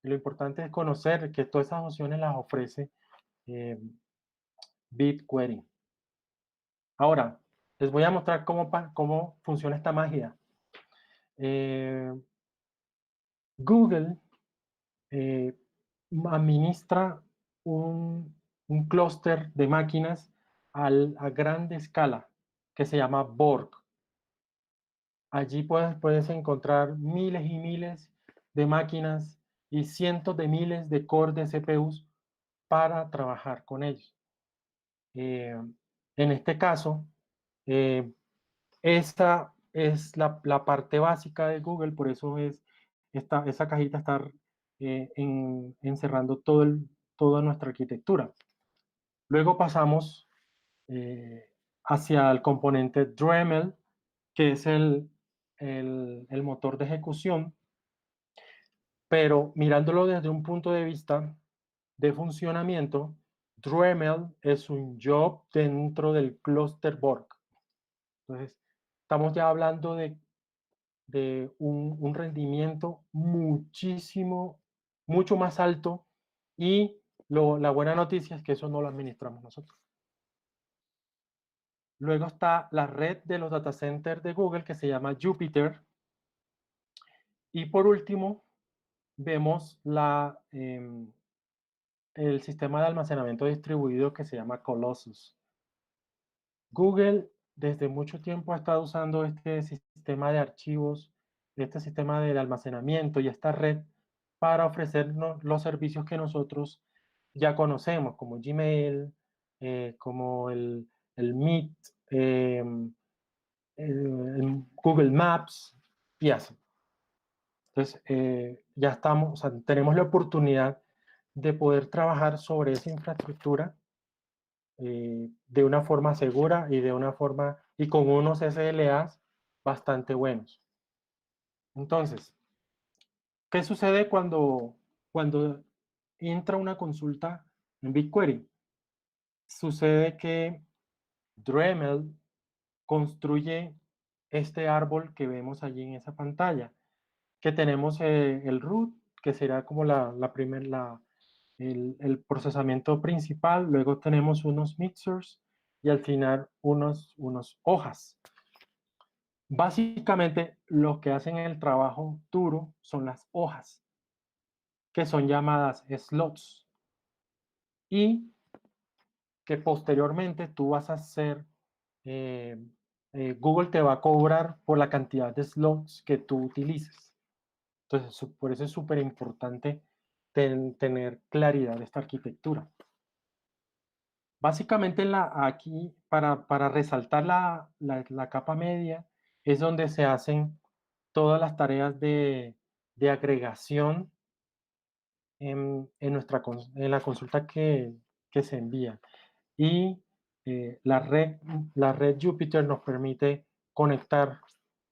B: Lo importante es conocer que todas esas opciones las ofrece eh, BigQuery. Ahora, les voy a mostrar cómo funciona esta magia. Google eh, administra un clúster de máquinas a grande escala que se llama Borg. Allí puedes encontrar miles y miles de máquinas y cientos de miles de cores de CPUs para trabajar con ellos. En este caso, esta es la parte básica de Google, por eso esa cajita está encerrando toda nuestra arquitectura. Luego pasamos hacia el componente Dremel, que es el motor de ejecución, pero mirándolo desde un punto de vista de funcionamiento, Dremel es un job dentro del clúster Borg. Entonces, estamos ya hablando de un rendimiento mucho más alto y la buena noticia es que eso no lo administramos nosotros. Luego está la red de los data centers de Google que se llama Jupyter. Y por último, vemos el sistema de almacenamiento distribuido que se llama Colossus. Google desde mucho tiempo ha estado usando este sistema de archivos, este sistema de almacenamiento y esta red para ofrecernos los servicios que nosotros ya conocemos, como Gmail, como el Meet, el Google Maps y así. Entonces, ya estamos, o sea, tenemos la oportunidad de poder trabajar sobre esa infraestructura de una forma segura y con unos SLAs bastante buenos. Entonces, ¿qué sucede cuando entra una consulta en BigQuery? Sucede que Dremel construye este árbol que vemos allí en esa pantalla, que tenemos el root, que será como el procesamiento principal, luego tenemos unos mixers y al final unos hojas. Básicamente, lo que hacen el trabajo duro son las hojas, que son llamadas slots, y que posteriormente tú vas a hacer, Google te va a cobrar por la cantidad de slots que tú utilices. Entonces, por eso es súper importante tener claridad de esta arquitectura. Básicamente aquí, para resaltar la capa media, es donde se hacen todas las tareas de agregación en la consulta que se envía. Y la red Jupyter nos permite conectar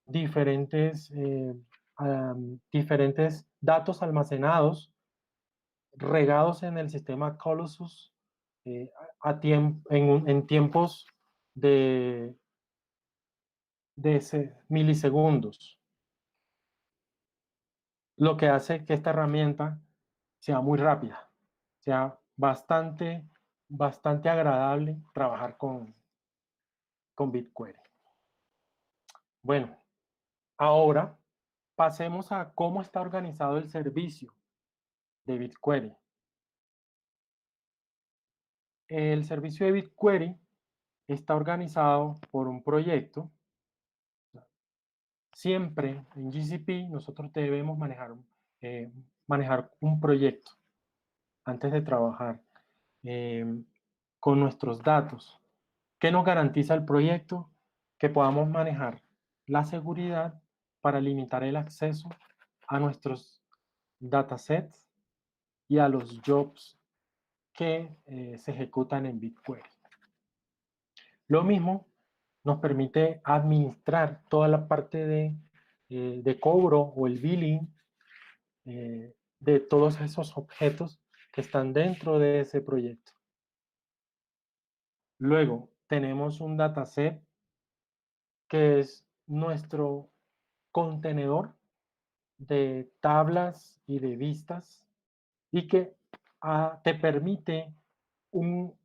B: diferentes datos almacenados, regados en el sistema Colossus en tiempos de, milisegundos, lo que hace que esta herramienta sea muy rápida, sea bastante agradable trabajar con BigQuery. Bueno, ahora pasemos a cómo está organizado el servicio de BigQuery. El servicio de BigQuery está organizado por un proyecto. Siempre en GCP nosotros debemos manejar un proyecto antes de trabajar con nuestros datos. ¿Qué nos garantiza el proyecto? Que podamos manejar la seguridad para limitar el acceso a nuestros datasets y a los jobs que se ejecutan en BigQuery. Lo mismo nos permite administrar toda la parte de cobro o el billing de todos esos objetos que están dentro de ese proyecto. Luego tenemos un dataset que es nuestro contenedor de tablas y de vistas y que te permite un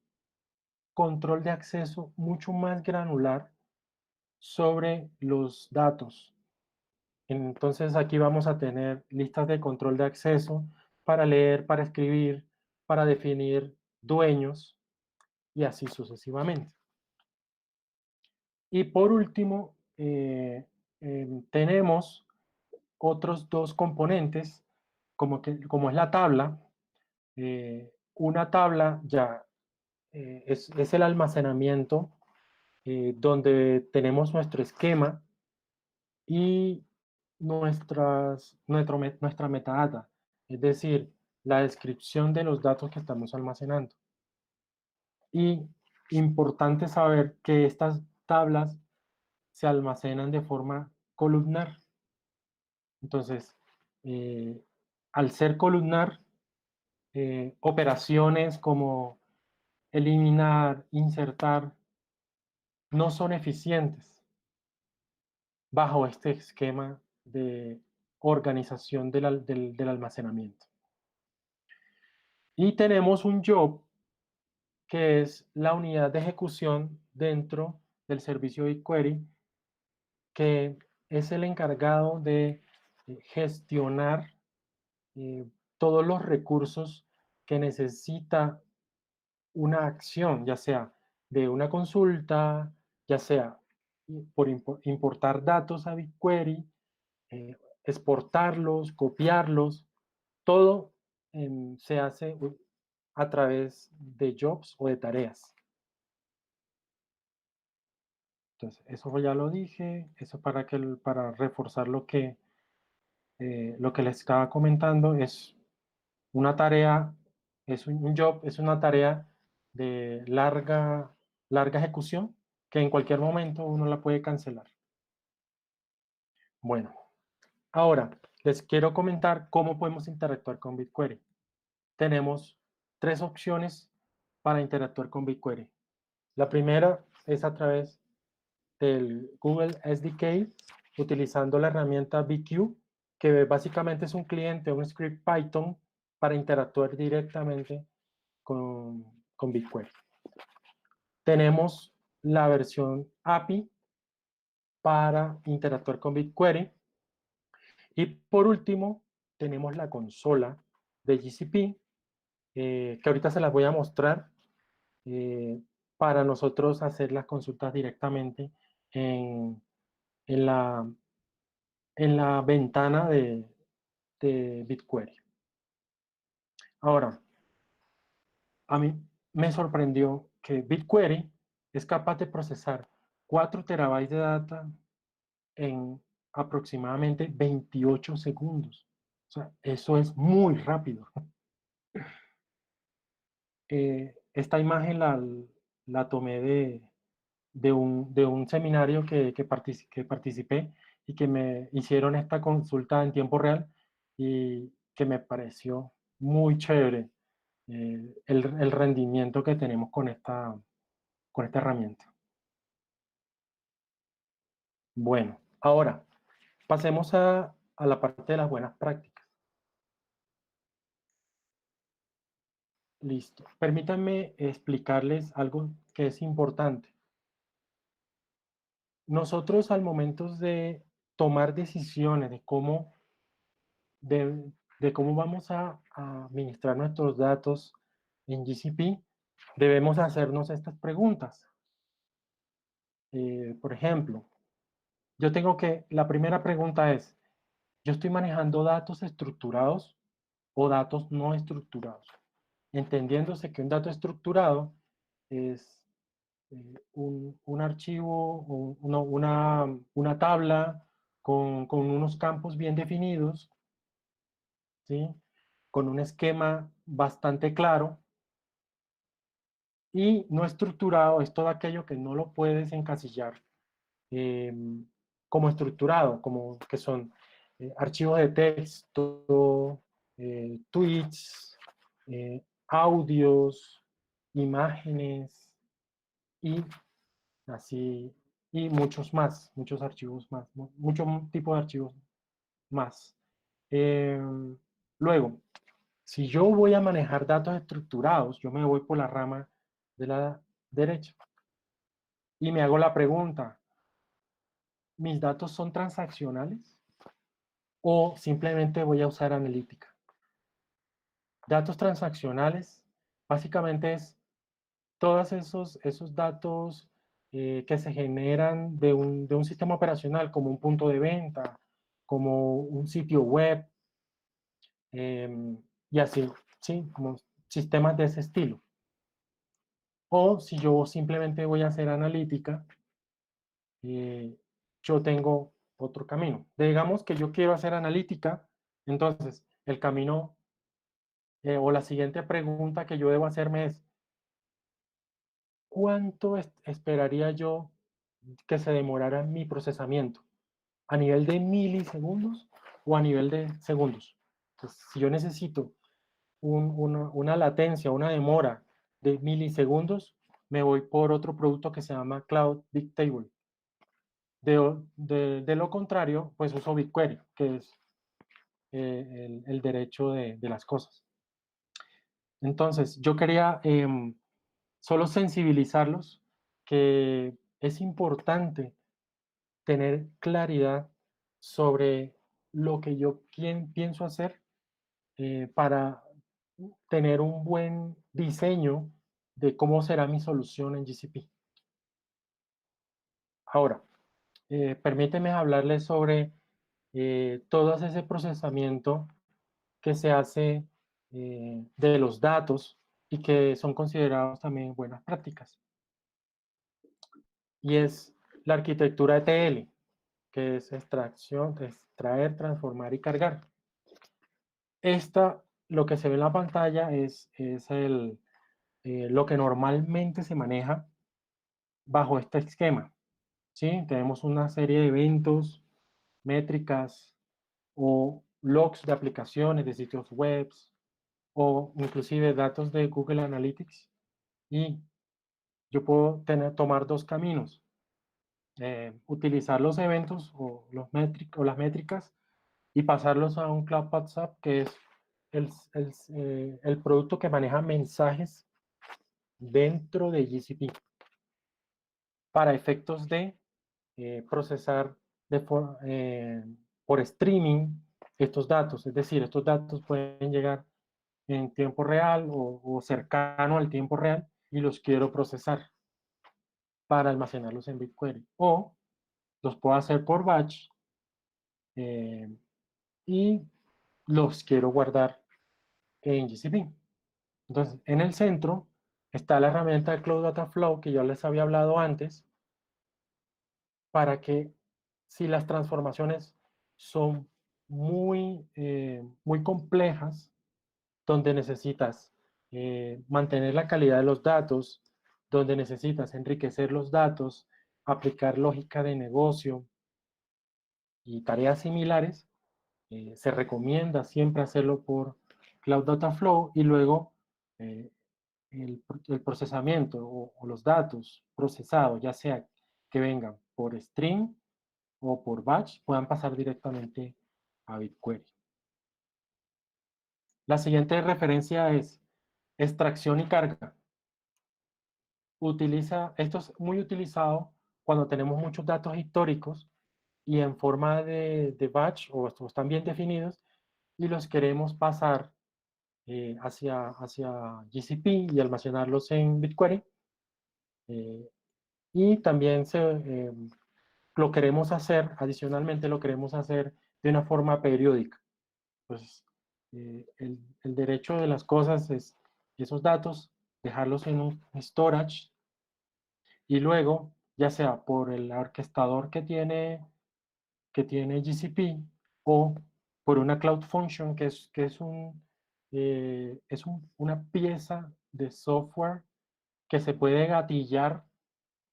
B: control de acceso mucho más granular sobre los datos. Entonces aquí vamos a tener listas de control de acceso para leer, para escribir, para definir dueños y así sucesivamente. Y por último, tenemos otros dos componentes, como es la tabla. Una tabla ya es el almacenamiento donde tenemos nuestro esquema y nuestra metadata, es decir, la descripción de los datos que estamos almacenando. Y importante saber que estas tablas se almacenan de forma columnar. Entonces, al ser columnar, operaciones como eliminar, insertar, no son eficientes bajo este esquema de organización del almacenamiento. Y tenemos un job que es la unidad de ejecución dentro del servicio BigQuery, que es el encargado de gestionar todos los recursos que necesita una acción, ya sea de una consulta, ya sea por importar datos a BigQuery, exportarlos, copiarlos, todo se hace a través de jobs o de tareas. Entonces, eso ya lo dije, eso para reforzar lo que les estaba comentando, es una tarea, es un job, es una tarea de larga ejecución que en cualquier momento uno la puede cancelar. Bueno, ahora les quiero comentar cómo podemos interactuar con BigQuery. Tenemos tres opciones para interactuar con BigQuery. La primera es a través del Google SDK, utilizando la herramienta BigQ, que básicamente es un cliente, un script Python para interactuar directamente con BigQuery. Tenemos la versión API para interactuar con BigQuery. Y por último, tenemos la consola de GCP, que ahorita se las voy a mostrar, para nosotros hacer las consultas directamente en la, en la ventana de BigQuery. Ahora, a mí me sorprendió que BigQuery es capaz de procesar 4 terabytes de data en aproximadamente 28 segundos. O sea, eso es muy rápido. Esta imagen la tomé de un seminario que participé y que me hicieron esta consulta en tiempo real y que me pareció muy chévere el rendimiento que tenemos con esta herramienta. Bueno, ahora pasemos a la parte de las buenas prácticas. Listo. Permítanme explicarles algo que es importante. Nosotros al momento de tomar decisiones de cómo vamos a administrar nuestros datos en GCP, debemos hacernos estas preguntas. Por ejemplo, la primera pregunta es, ¿yo estoy manejando datos estructurados o datos no estructurados? Entendiéndose que un dato estructurado es un archivo o una tabla con unos campos bien definidos, ¿sí? Con un esquema bastante claro, y no estructurado es todo aquello que no lo puedes encasillar eh, como estructurado, como que son archivos de texto, tweets, audios, imágenes y así, y muchos más, muchos archivos más, muchos tipos de archivos más. Eh, Luego, si yo voy a manejar datos estructurados, yo me voy por la rama de la derecha y me hago la pregunta, ¿mis datos son transaccionales o simplemente voy a usar analítica? Datos transaccionales básicamente es todos esos datos que se generan de un sistema operacional, como un punto de venta, como un sitio web, y así, ¿sí? Como sistemas de ese estilo. O si yo simplemente voy a hacer analítica, eh, yo tengo otro camino. Digamos que yo quiero hacer analítica, entonces el camino o la siguiente pregunta que yo debo hacerme es, ¿cuánto esperaría yo que se demorara mi procesamiento? ¿A nivel de milisegundos o a nivel de segundos? Entonces, si yo necesito una latencia, una demora de milisegundos, me voy por otro producto que se llama Cloud Bigtable. De lo contrario, pues uso BigQuery, que es el derecho de las cosas. Entonces, yo quería solo sensibilizarlos que es importante tener claridad sobre lo que yo pienso hacer para tener un buen diseño de cómo será mi solución en GCP. Ahora, permíteme hablarles sobre todo ese procesamiento que se hace de los datos y que son considerados también buenas prácticas. Y es la arquitectura ETL, que es extracción, extraer, transformar y cargar. Lo que se ve en la pantalla es lo que normalmente se maneja bajo este esquema. ¿Sí? Tenemos una serie de eventos, métricas o logs de aplicaciones, de sitios web o inclusive datos de Google Analytics. Y yo puedo tomar dos caminos. Utilizar los eventos o las métricas y pasarlos a un Cloud WhatsApp, que es el producto que maneja mensajes dentro de GCP para efectos de procesar por streaming estos datos. Es decir, estos datos pueden llegar en tiempo real o cercano al tiempo real y los quiero procesar para almacenarlos en BigQuery. O los puedo hacer por batch y los quiero guardar en GCP. Entonces, en el centro está la herramienta de Cloud Data Flow que yo les había hablado antes, para que si las transformaciones son muy complejas, donde necesitas mantener la calidad de los datos, donde necesitas enriquecer los datos, aplicar lógica de negocio y tareas similares, se recomienda siempre hacerlo por Cloud Data Flow y luego eh, el procesamiento o los datos procesados, ya sea que vengan por stream o por batch puedan pasar directamente a BigQuery. La siguiente referencia es extracción y carga. Esto es muy utilizado cuando tenemos muchos datos históricos y en forma de batch o están bien definidos y los queremos pasar hacia GCP y almacenarlos en BigQuery. Y también lo queremos hacer, adicionalmente lo queremos hacer de una forma periódica. Pues el derecho de las cosas es esos datos, dejarlos en un storage y luego, ya sea por el orquestador que tiene GCP o por una Cloud Function una pieza de software que se puede gatillar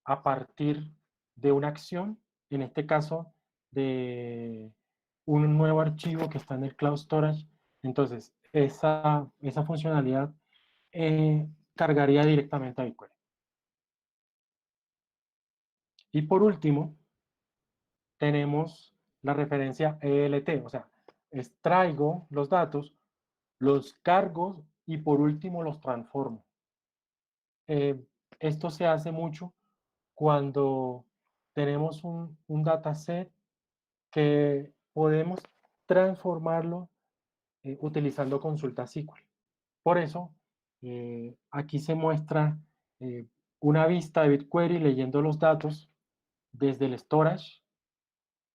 B: a partir de una acción, en este caso de un nuevo archivo que está en el Cloud Storage. Entonces, esa funcionalidad cargaría directamente a BigQuery. Y por último, tenemos la referencia ELT, o sea, extraigo los datos, los cargo y por último los transformo. Esto se hace mucho cuando tenemos un dataset que podemos transformarlo utilizando consulta SQL. Por eso, aquí se muestra eh, una vista de BigQuery leyendo los datos desde el storage,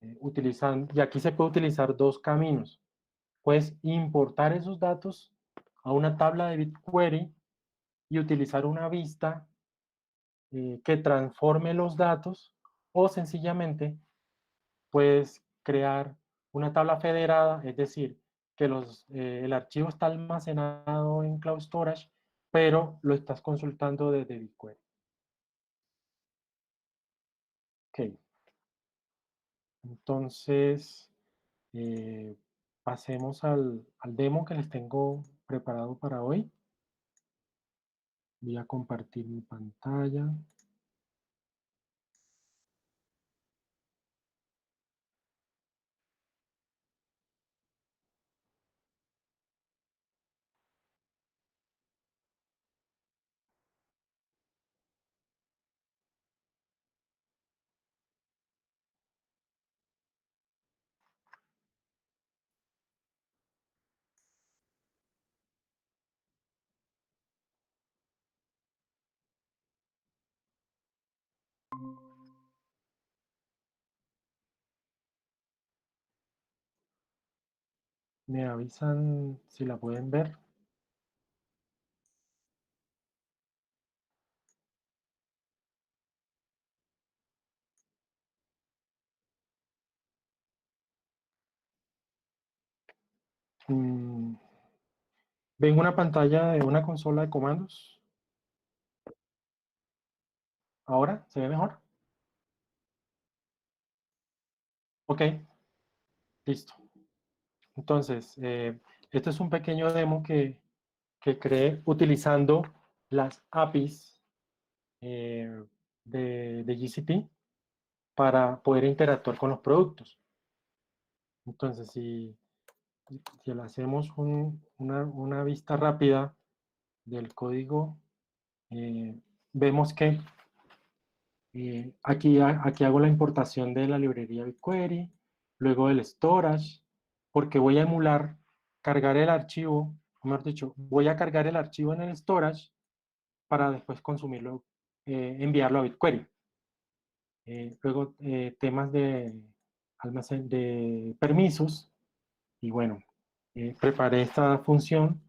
B: y aquí se puede utilizar dos caminos. Puedes importar esos datos a una tabla de BigQuery y utilizar una vista que transforme los datos, o sencillamente puedes crear una tabla federada, es decir, que el archivo está almacenado en Cloud Storage, pero lo estás consultando desde BigQuery. Ok, entonces pasemos al demo que les tengo preparado para hoy. Voy a compartir mi pantalla. Me avisan si la pueden ver. ¿Ven una pantalla de una consola de comandos? ¿Ahora? ¿Se ve mejor? Ok, listo. Entonces, este es un pequeño demo que creé utilizando las APIs de GCP para poder interactuar con los productos. Entonces, si le hacemos una vista rápida del código, vemos que aquí hago la importación de la librería BigQuery, luego del storage, porque voy a cargar el archivo, o mejor dicho, voy a cargar el archivo en el storage para después consumirlo, enviarlo a BigQuery. Luego temas de almacén de permisos, y bueno, preparé esta función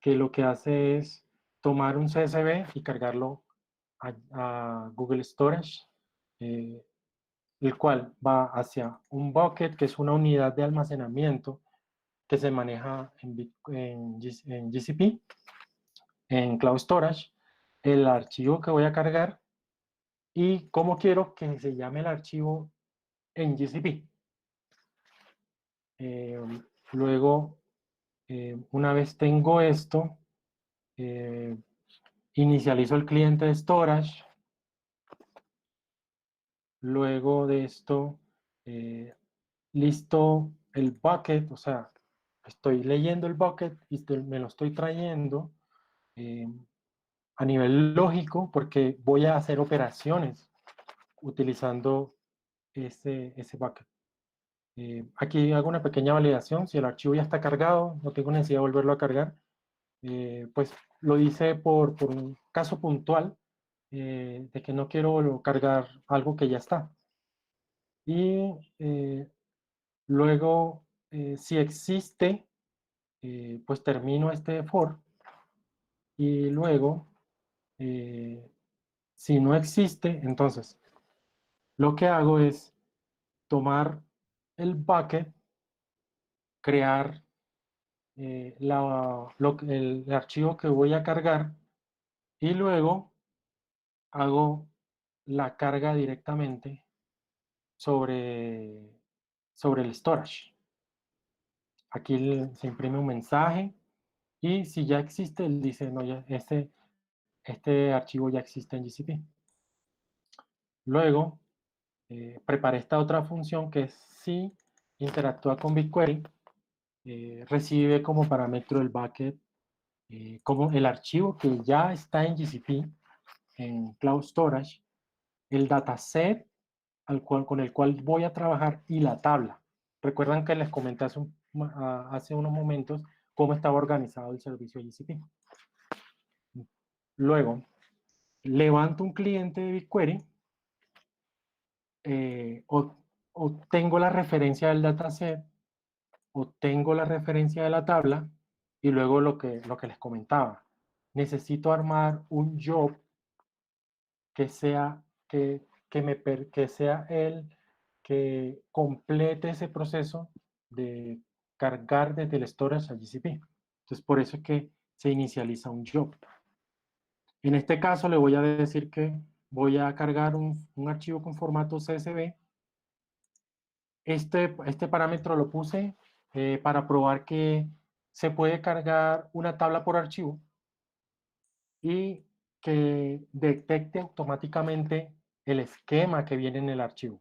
B: que lo que hace es tomar un CSV y cargarlo a Google Storage, el cual va hacia un bucket, que es una unidad de almacenamiento que se maneja en GCP, en Cloud Storage, el archivo que voy a cargar y cómo quiero que se llame el archivo en GCP. Luego, una vez tengo esto, inicializo el cliente de storage. Luego de esto, listo el bucket, o sea, estoy leyendo el bucket y me lo estoy trayendo a nivel lógico porque voy a hacer operaciones utilizando ese bucket. Aquí hago una pequeña validación. Si el archivo ya está cargado, no tengo necesidad de volverlo a cargar. Pues lo hice por un caso puntual de que no quiero cargar algo que ya está. Y luego, si existe, pues termino este for. Y luego, si no existe, entonces lo que hago es tomar el bucket, crear el archivo que voy a cargar y luego hago la carga directamente sobre el storage. Aquí se imprime un mensaje y si ya existe, él dice, no, ya este archivo ya existe en GCP. Luego, preparé esta otra función que es si interactúa con BigQuery, recibe como parámetro el bucket, como el archivo que ya está en GCP, en Cloud Storage, el dataset con el cual voy a trabajar y la tabla. Recuerdan que les comenté hace unos momentos cómo estaba organizado el servicio GCP. Luego, levanto un cliente de BigQuery, obtengo la referencia del dataset, obtengo la referencia de la tabla y luego lo que les comentaba. Necesito armar un job que sea, que sea el que complete ese proceso de cargar desde el storage a GCP. Entonces, por eso es que se inicializa un job. En este caso, le voy a decir que voy a cargar un archivo con formato CSV. Este parámetro lo puse para probar que se puede cargar una tabla por archivo y que detecte automáticamente el esquema que viene en el archivo.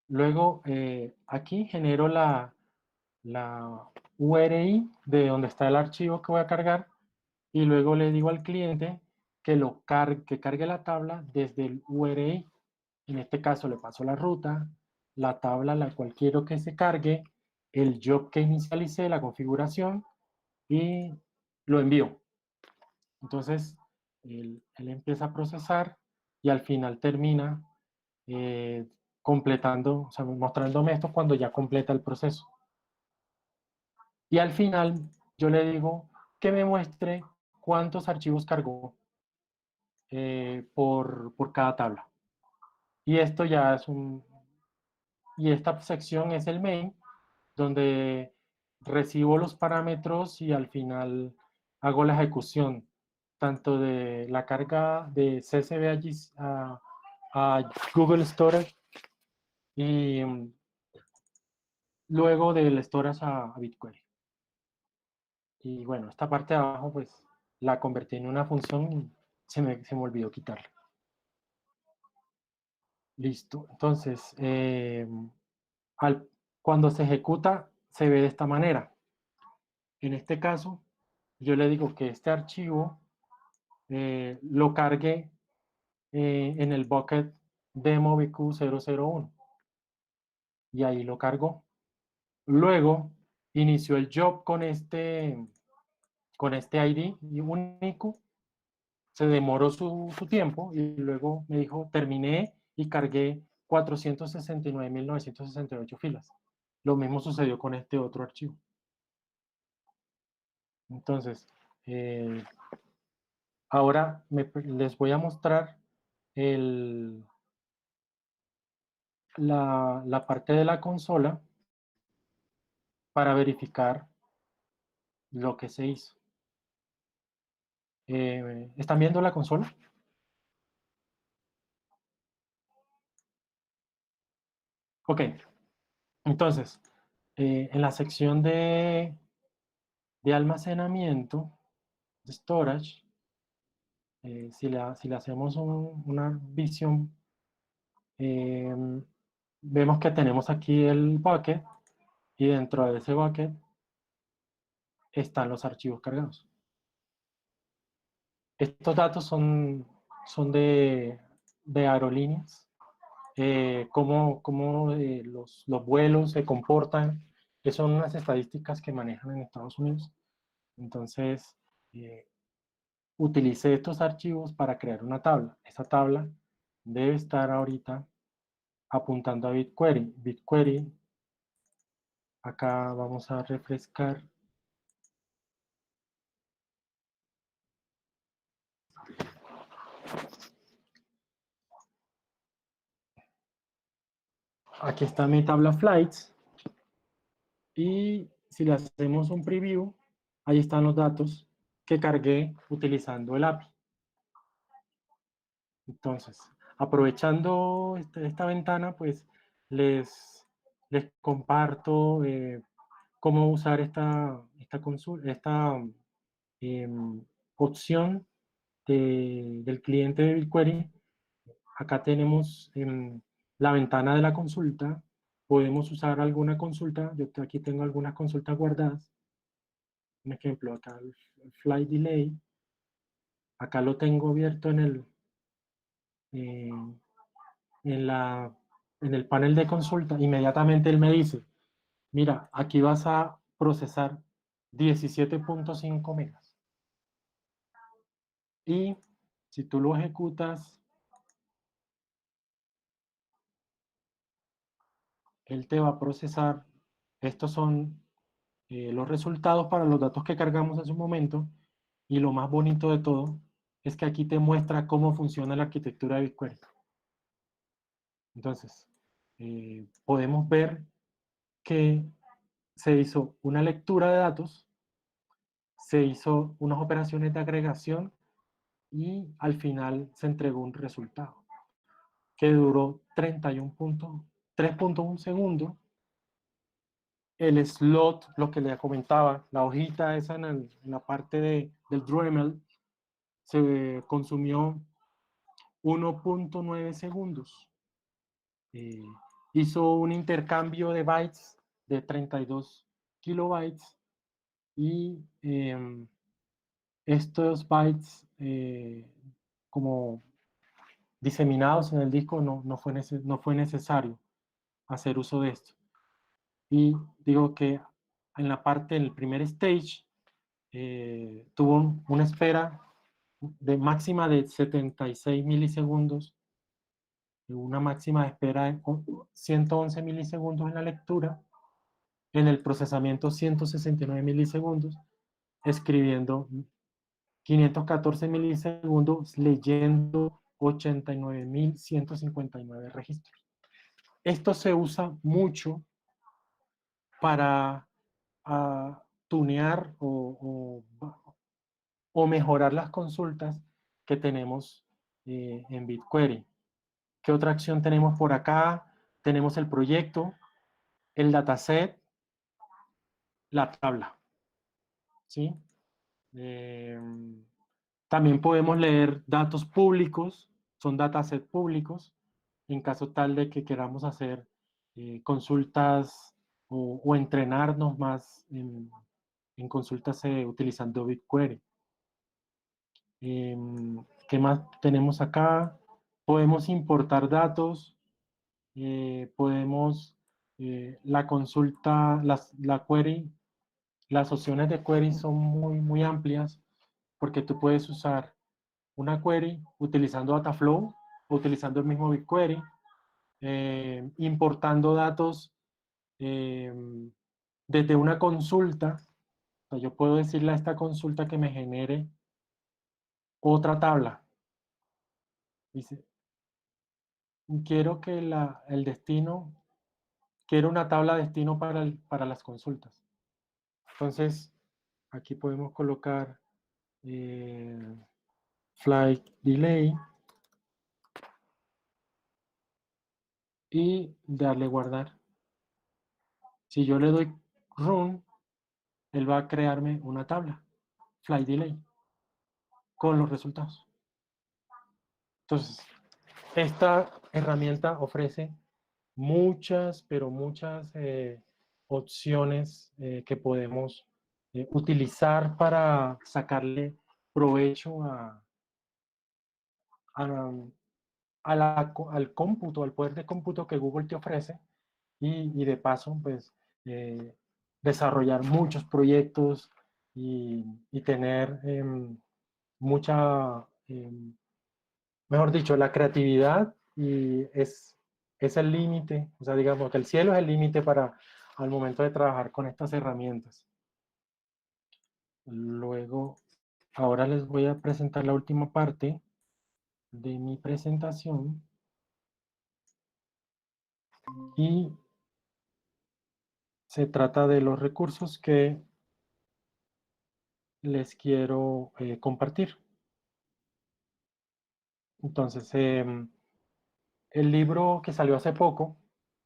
B: Luego, aquí genero la URI de donde está el archivo que voy a cargar y luego le digo al cliente que cargue la tabla desde el URI. En este caso le paso la ruta, la tabla la cual quiero que se cargue, el job que inicialicé, la configuración y lo envío. Entonces, él empieza a procesar y al final termina completando, o sea, mostrándome esto cuando ya completa el proceso. Y al final yo le digo que me muestre cuántos archivos cargó por cada tabla. Y esto ya es y esta sección es el main, donde recibo los parámetros y al final hago la ejecución tanto de la carga de CSV a Google Storage y luego del storage a BigQuery. Y bueno, esta parte de abajo pues la convertí en una función y se me olvidó quitarla. Listo. Entonces, cuando se ejecuta se ve de esta manera. En este caso, yo le digo que este archivo lo cargue en el bucket demo BQ001 y ahí lo cargó. Luego inició el job con este ID único, se demoró su tiempo y luego me dijo terminé y cargué 469.968 filas. Lo mismo sucedió con este otro archivo. Entonces, ahora les voy a mostrar la parte de la consola para verificar lo que se hizo. ¿Están viendo la consola? Ok, entonces, en la sección de almacenamiento, de storage, si le hacemos una visión vemos que tenemos aquí el bucket y dentro de ese bucket están los archivos cargados. Estos datos son de aerolíneas, cómo los vuelos se comportan, que son unas estadísticas que manejan en Estados Unidos. Entonces, utilicé estos archivos para crear una tabla. Esa tabla debe estar ahorita apuntando a BigQuery. BigQuery, acá vamos a refrescar. Aquí está mi tabla Flights. Y si le hacemos un preview, ahí están los datos que cargué utilizando el API. Entonces, aprovechando esta ventana, pues les comparto cómo usar esta opción del cliente de BigQuery. Acá tenemos la ventana de la consulta. Podemos usar alguna consulta. Yo aquí tengo algunas consultas guardadas. Un ejemplo, acá el flight delay. Acá lo tengo abierto eh, en el panel de consulta. Inmediatamente él me dice, mira, aquí vas a procesar 17.5 megas. Y si tú lo ejecutas, él te va a procesar. Estos son los resultados para los datos que cargamos hace un momento. Y lo más bonito de todo es que aquí te muestra cómo funciona la arquitectura de BigQuery. Entonces, podemos ver que se hizo una lectura de datos, se hizo unas operaciones de agregación y al final se entregó un resultado que duró 3.1 segundos. El slot, lo que le comentaba, la hojita esa en la parte del Dremel, se consumió 1.9 segundos. Hizo un intercambio de bytes de 32 kilobytes y estos bytes como diseminados en el disco no fue necesario hacer uso de esto. Y digo que en la parte del primer stage tuvo una espera de máxima de 76 milisegundos, una máxima de espera de 111 milisegundos en la lectura, en el procesamiento 169 milisegundos, escribiendo 514 milisegundos, leyendo 89.159 registros. Esto se usa mucho para tunear o mejorar las consultas que tenemos en BigQuery. ¿Qué otra acción tenemos por acá? Tenemos el proyecto, el dataset, la tabla. ¿Sí? También podemos leer datos públicos, son datasets públicos, en caso tal de que queramos hacer consultas o entrenarnos más en consultas utilizando BigQuery. ¿Qué más tenemos acá? Podemos importar datos, podemos la consulta, la query, las opciones de query son muy amplias porque tú puedes usar una query utilizando Dataflow, utilizando el mismo BigQuery, importando datos eh, desde una consulta. O sea, yo puedo decirle a esta consulta que me genere otra tabla. Dice, quiero que el destino, quiero una tabla destino para las consultas. Entonces, aquí podemos colocar flight delay y darle guardar. Si yo le doy run, él va a crearme una tabla, flight delay, con los resultados. Entonces, esta herramienta ofrece muchas, pero muchas opciones que podemos utilizar para sacarle provecho a, al cómputo, al poder de cómputo que Google te ofrece y de paso, pues, desarrollar muchos proyectos y tener mucha, mejor dicho, la creatividad y es el límite, o sea, digamos que el cielo es el límite para al momento de trabajar con estas herramientas. Luego, ahora les voy a presentar la última parte de mi presentación y se trata de los recursos que les quiero compartir. Entonces, el libro que salió hace poco,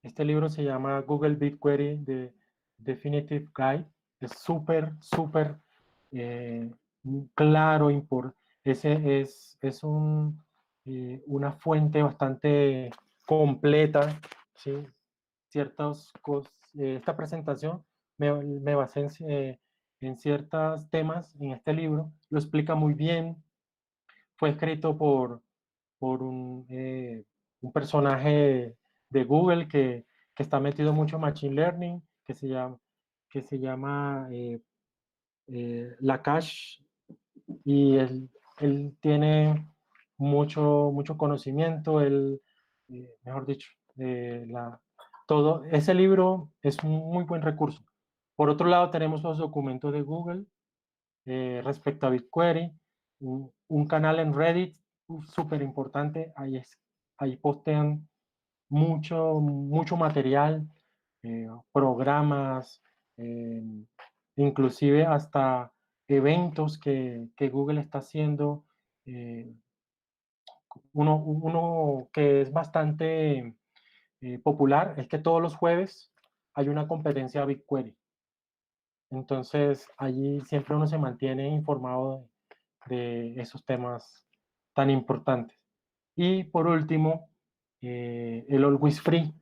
B: este libro se llama Google BigQuery The Definitive Guide. Es súper eh, claro, es una fuente bastante completa, ¿sí? Esta presentación me basé en ciertos temas en este libro, lo explica muy bien, fue escrito por un personaje de Google que está metido mucho en Machine Learning, que se llama Lakash, y él tiene mucho conocimiento, mejor dicho, todo, ese libro es un muy buen recurso. Por otro lado, tenemos los documentos de Google respecto a BigQuery, un canal en Reddit súper importante, ahí postean mucho material, programas, eh, inclusive hasta eventos que Google está haciendo. eh, uno que es bastante popular es que todos los jueves hay una competencia BigQuery. Entonces, allí siempre uno se mantiene informado de esos temas tan importantes. Y por último, el Always Free.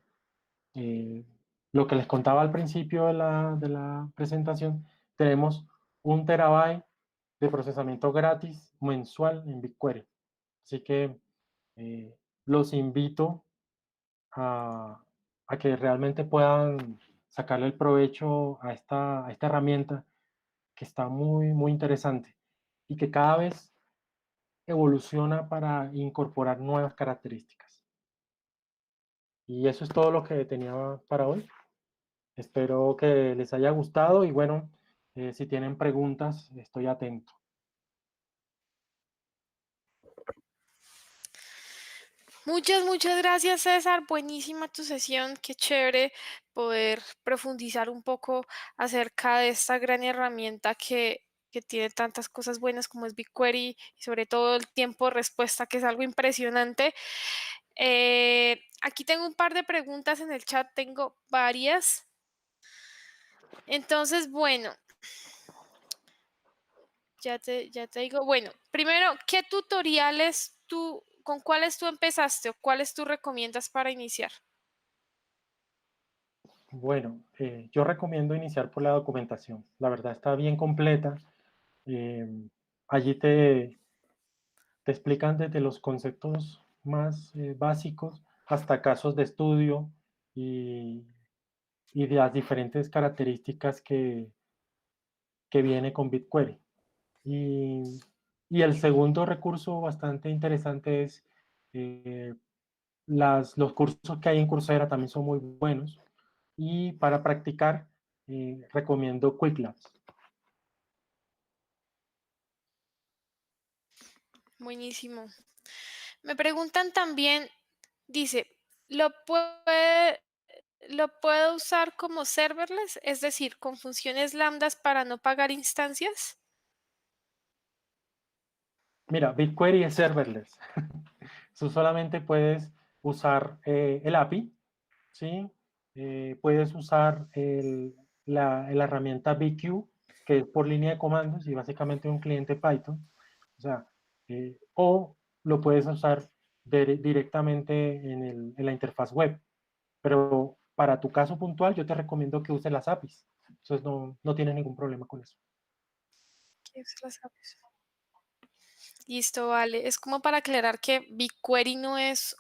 B: Eh, lo que les contaba al principio de la presentación, tenemos 1 TB de procesamiento gratis mensual en BigQuery. Así que los invito a, a que realmente puedan sacarle el provecho a esta herramienta que está muy interesante y que cada vez evoluciona para incorporar nuevas características. Y eso es todo lo que tenía para hoy. Espero que les haya gustado y bueno, si tienen preguntas, estoy atento.
A: Muchas gracias, César. Buenísima tu sesión. Qué chévere poder profundizar un poco acerca de esta gran herramienta que tiene tantas cosas buenas como es BigQuery y sobre todo el tiempo de respuesta, que es algo impresionante. Aquí tengo un par de preguntas en el chat, tengo varias. Entonces, bueno, ya te digo. Bueno, primero, ¿qué tutoriales con cuáles tú empezaste o cuáles tú recomiendas para iniciar?
B: Bueno, yo recomiendo iniciar por la documentación. La verdad está bien completa. Eh, allí te explican desde los conceptos más básicos hasta casos de estudio y, y de las diferentes características que viene con BigQuery. Y, y el segundo recurso bastante interesante es eh, los cursos que hay en Coursera también son muy buenos. Y para practicar, recomiendo Quick Labs.
A: Buenísimo. Me preguntan también, dice, ¿lo puedo usar como serverless? Es decir, con funciones lambdas para no pagar instancias.
B: Mira, BigQuery es serverless. Tú solamente puedes usar el API, ¿sí? Puedes usar la herramienta BQ, que es por línea de comandos y básicamente un cliente Python. O sea, o lo puedes usar directamente en la interfaz web. Pero para tu caso puntual, yo te recomiendo que uses las APIs. Entonces no tienes ningún problema con eso.
A: ¿Qué es las APIs? Listo, vale. Es como para aclarar que BigQuery no es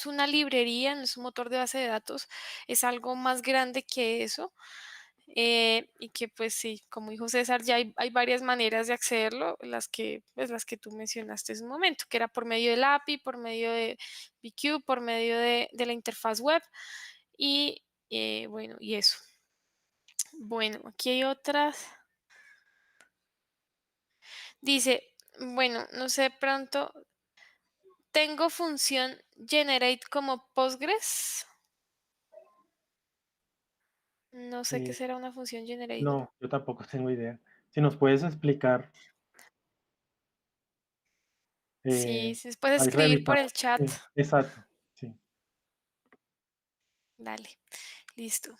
A: una librería, no es un motor de base de datos, es algo más grande que eso. Y que pues sí, como dijo César, ya hay varias maneras de accederlo, las que tú mencionaste en un momento, que era por medio del API, por medio de BQ, por medio de la interfaz web y bueno, y eso. Bueno, aquí hay otras. Dice, bueno, no sé, pronto, tengo función generate como Postgres. No sé qué
B: Eh,
A: será una función generate.
B: no, yo tampoco tengo idea. Si nos puedes explicar,
A: Sí,
B: eh,
A: si puedes
B: ahí
A: escribir por
B: revisamos.
A: el chat.
B: Sí, exacto, sí.
A: Dale, listo.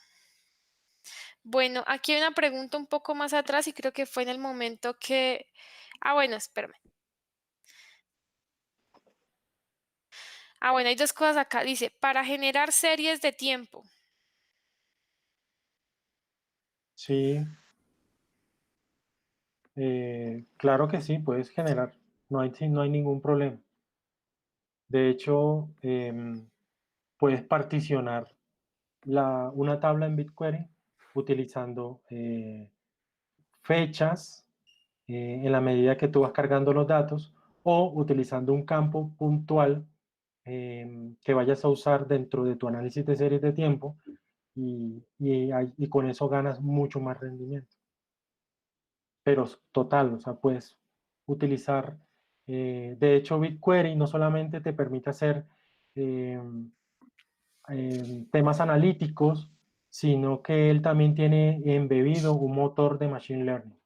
A: Bueno, aquí hay una pregunta un poco más atrás y creo que fue en el momento que... Ah, bueno, espérame. Ah, bueno, hay dos cosas acá. Dice, para generar series de tiempo.
B: Sí, claro que sí, puedes generar. No hay ningún problema. De hecho, puedes particionar una tabla en BigQuery utilizando fechas en la medida que tú vas cargando los datos o utilizando un campo puntual que vayas a usar dentro de tu análisis de series de tiempo y con eso ganas mucho más rendimiento. Pero total, o sea, puedes utilizar, de hecho, BigQuery no solamente te permite hacer eh, temas analíticos, sino que él también tiene embebido un motor de Machine Learning.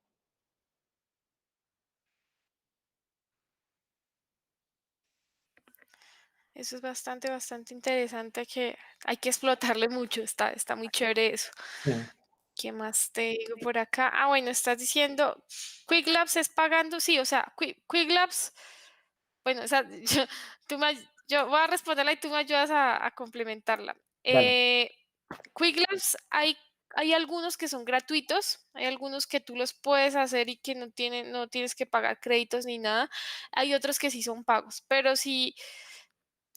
A: Eso es bastante interesante que hay que explotarle mucho. Está muy chévere eso.
B: Sí,
A: ¿Qué más te digo por acá? Ah, bueno, estás diciendo, Quick Labs es pagando, sí, o sea, Quick Labs, bueno, o sea, yo voy a responderla y tú me ayudas a complementarla.
B: dale.
A: Quick Labs hay algunos que son gratuitos, hay algunos que tú los puedes hacer y que no tienes que pagar créditos ni nada. Hay otros que sí son pagos, pero si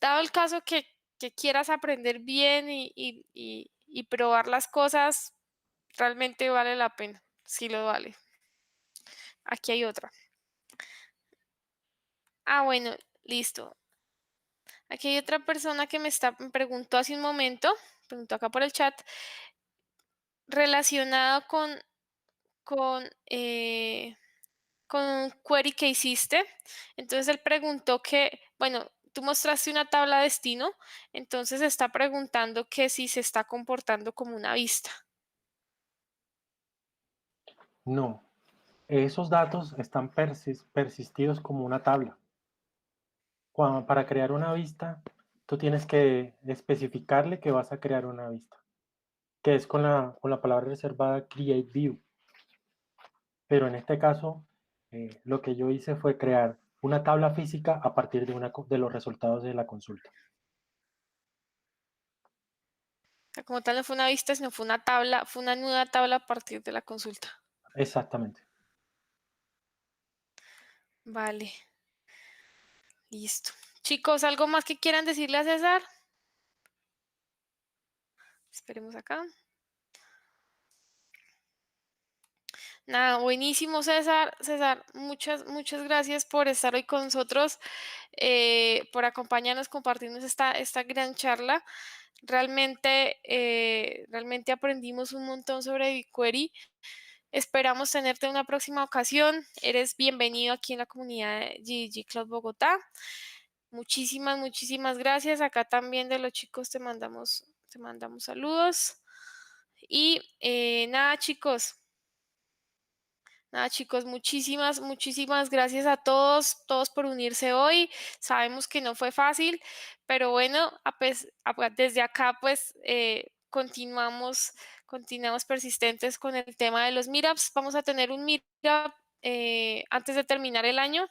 A: dado el caso que quieras aprender bien y probar las cosas, realmente vale la pena. Sí lo vale. Aquí hay otra. Ah, bueno, listo. Aquí hay otra persona que me preguntó hace un momento, preguntó acá por el chat, relacionado con, eh, con un query que hiciste. Entonces él preguntó que, bueno, tú mostraste una tabla de destino, entonces está preguntando que si se está comportando como una vista.
B: No, esos datos están persistidos como una tabla. Para crear una vista, tú tienes que especificarle que vas a crear una vista, que es con la palabra reservada create view. Pero en este caso, lo que yo hice fue crear una tabla física a partir de los resultados de la consulta.
A: O sea, como tal no fue una vista, sino fue una tabla, fue una nueva tabla a partir de la consulta.
B: Exactamente.
A: Vale, listo. Chicos, ¿algo más que quieran decirle a César? Esperemos acá. Nada, buenísimo, César. César, muchas gracias por estar hoy con nosotros, por acompañarnos, compartirnos esta gran charla. Realmente aprendimos un montón sobre BigQuery. Esperamos tenerte en una próxima ocasión. Eres bienvenido aquí en la comunidad de GG Cloud Bogotá. Muchísimas gracias. Acá también de los chicos te mandamos saludos. Y nada, chicos, muchísimas gracias a todos por unirse hoy. Sabemos que no fue fácil, pero bueno, desde acá pues continuamos persistentes con el tema de los meetups. Vamos a tener un meetup antes de terminar el año.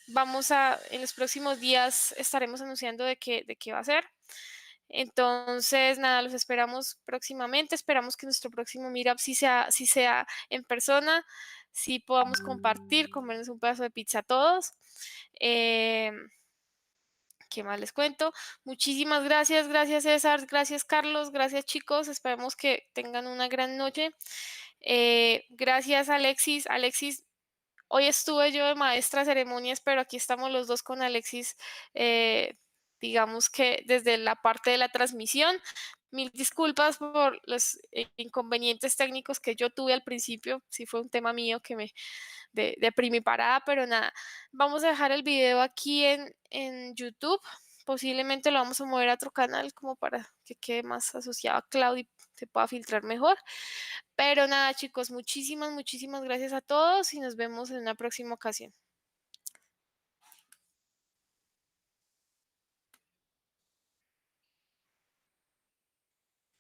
A: En los próximos días estaremos anunciando de qué va a ser. Entonces, nada, los esperamos próximamente. Esperamos que nuestro próximo Meetup sí sea en persona, sí podamos compartir, comernos un pedazo de pizza todos. Em, ¿Qué más les cuento? Muchísimas gracias, gracias César, gracias Carlos, gracias chicos. Esperemos que tengan una gran noche. Gracias Alexis. Alexis, hoy estuve yo de maestra de ceremonias, pero aquí estamos los dos con Alexis, digamos que desde la parte de la transmisión. Mil disculpas por los inconvenientes técnicos que yo tuve al principio. Sí fue un tema mío que me de primiparada, pero nada. Vamos a dejar el video aquí en YouTube. Posiblemente lo vamos a mover a otro canal como para que quede más asociado a Cloud y se pueda filtrar mejor. Pero nada, chicos, muchísimas gracias a todos y nos vemos en una próxima ocasión.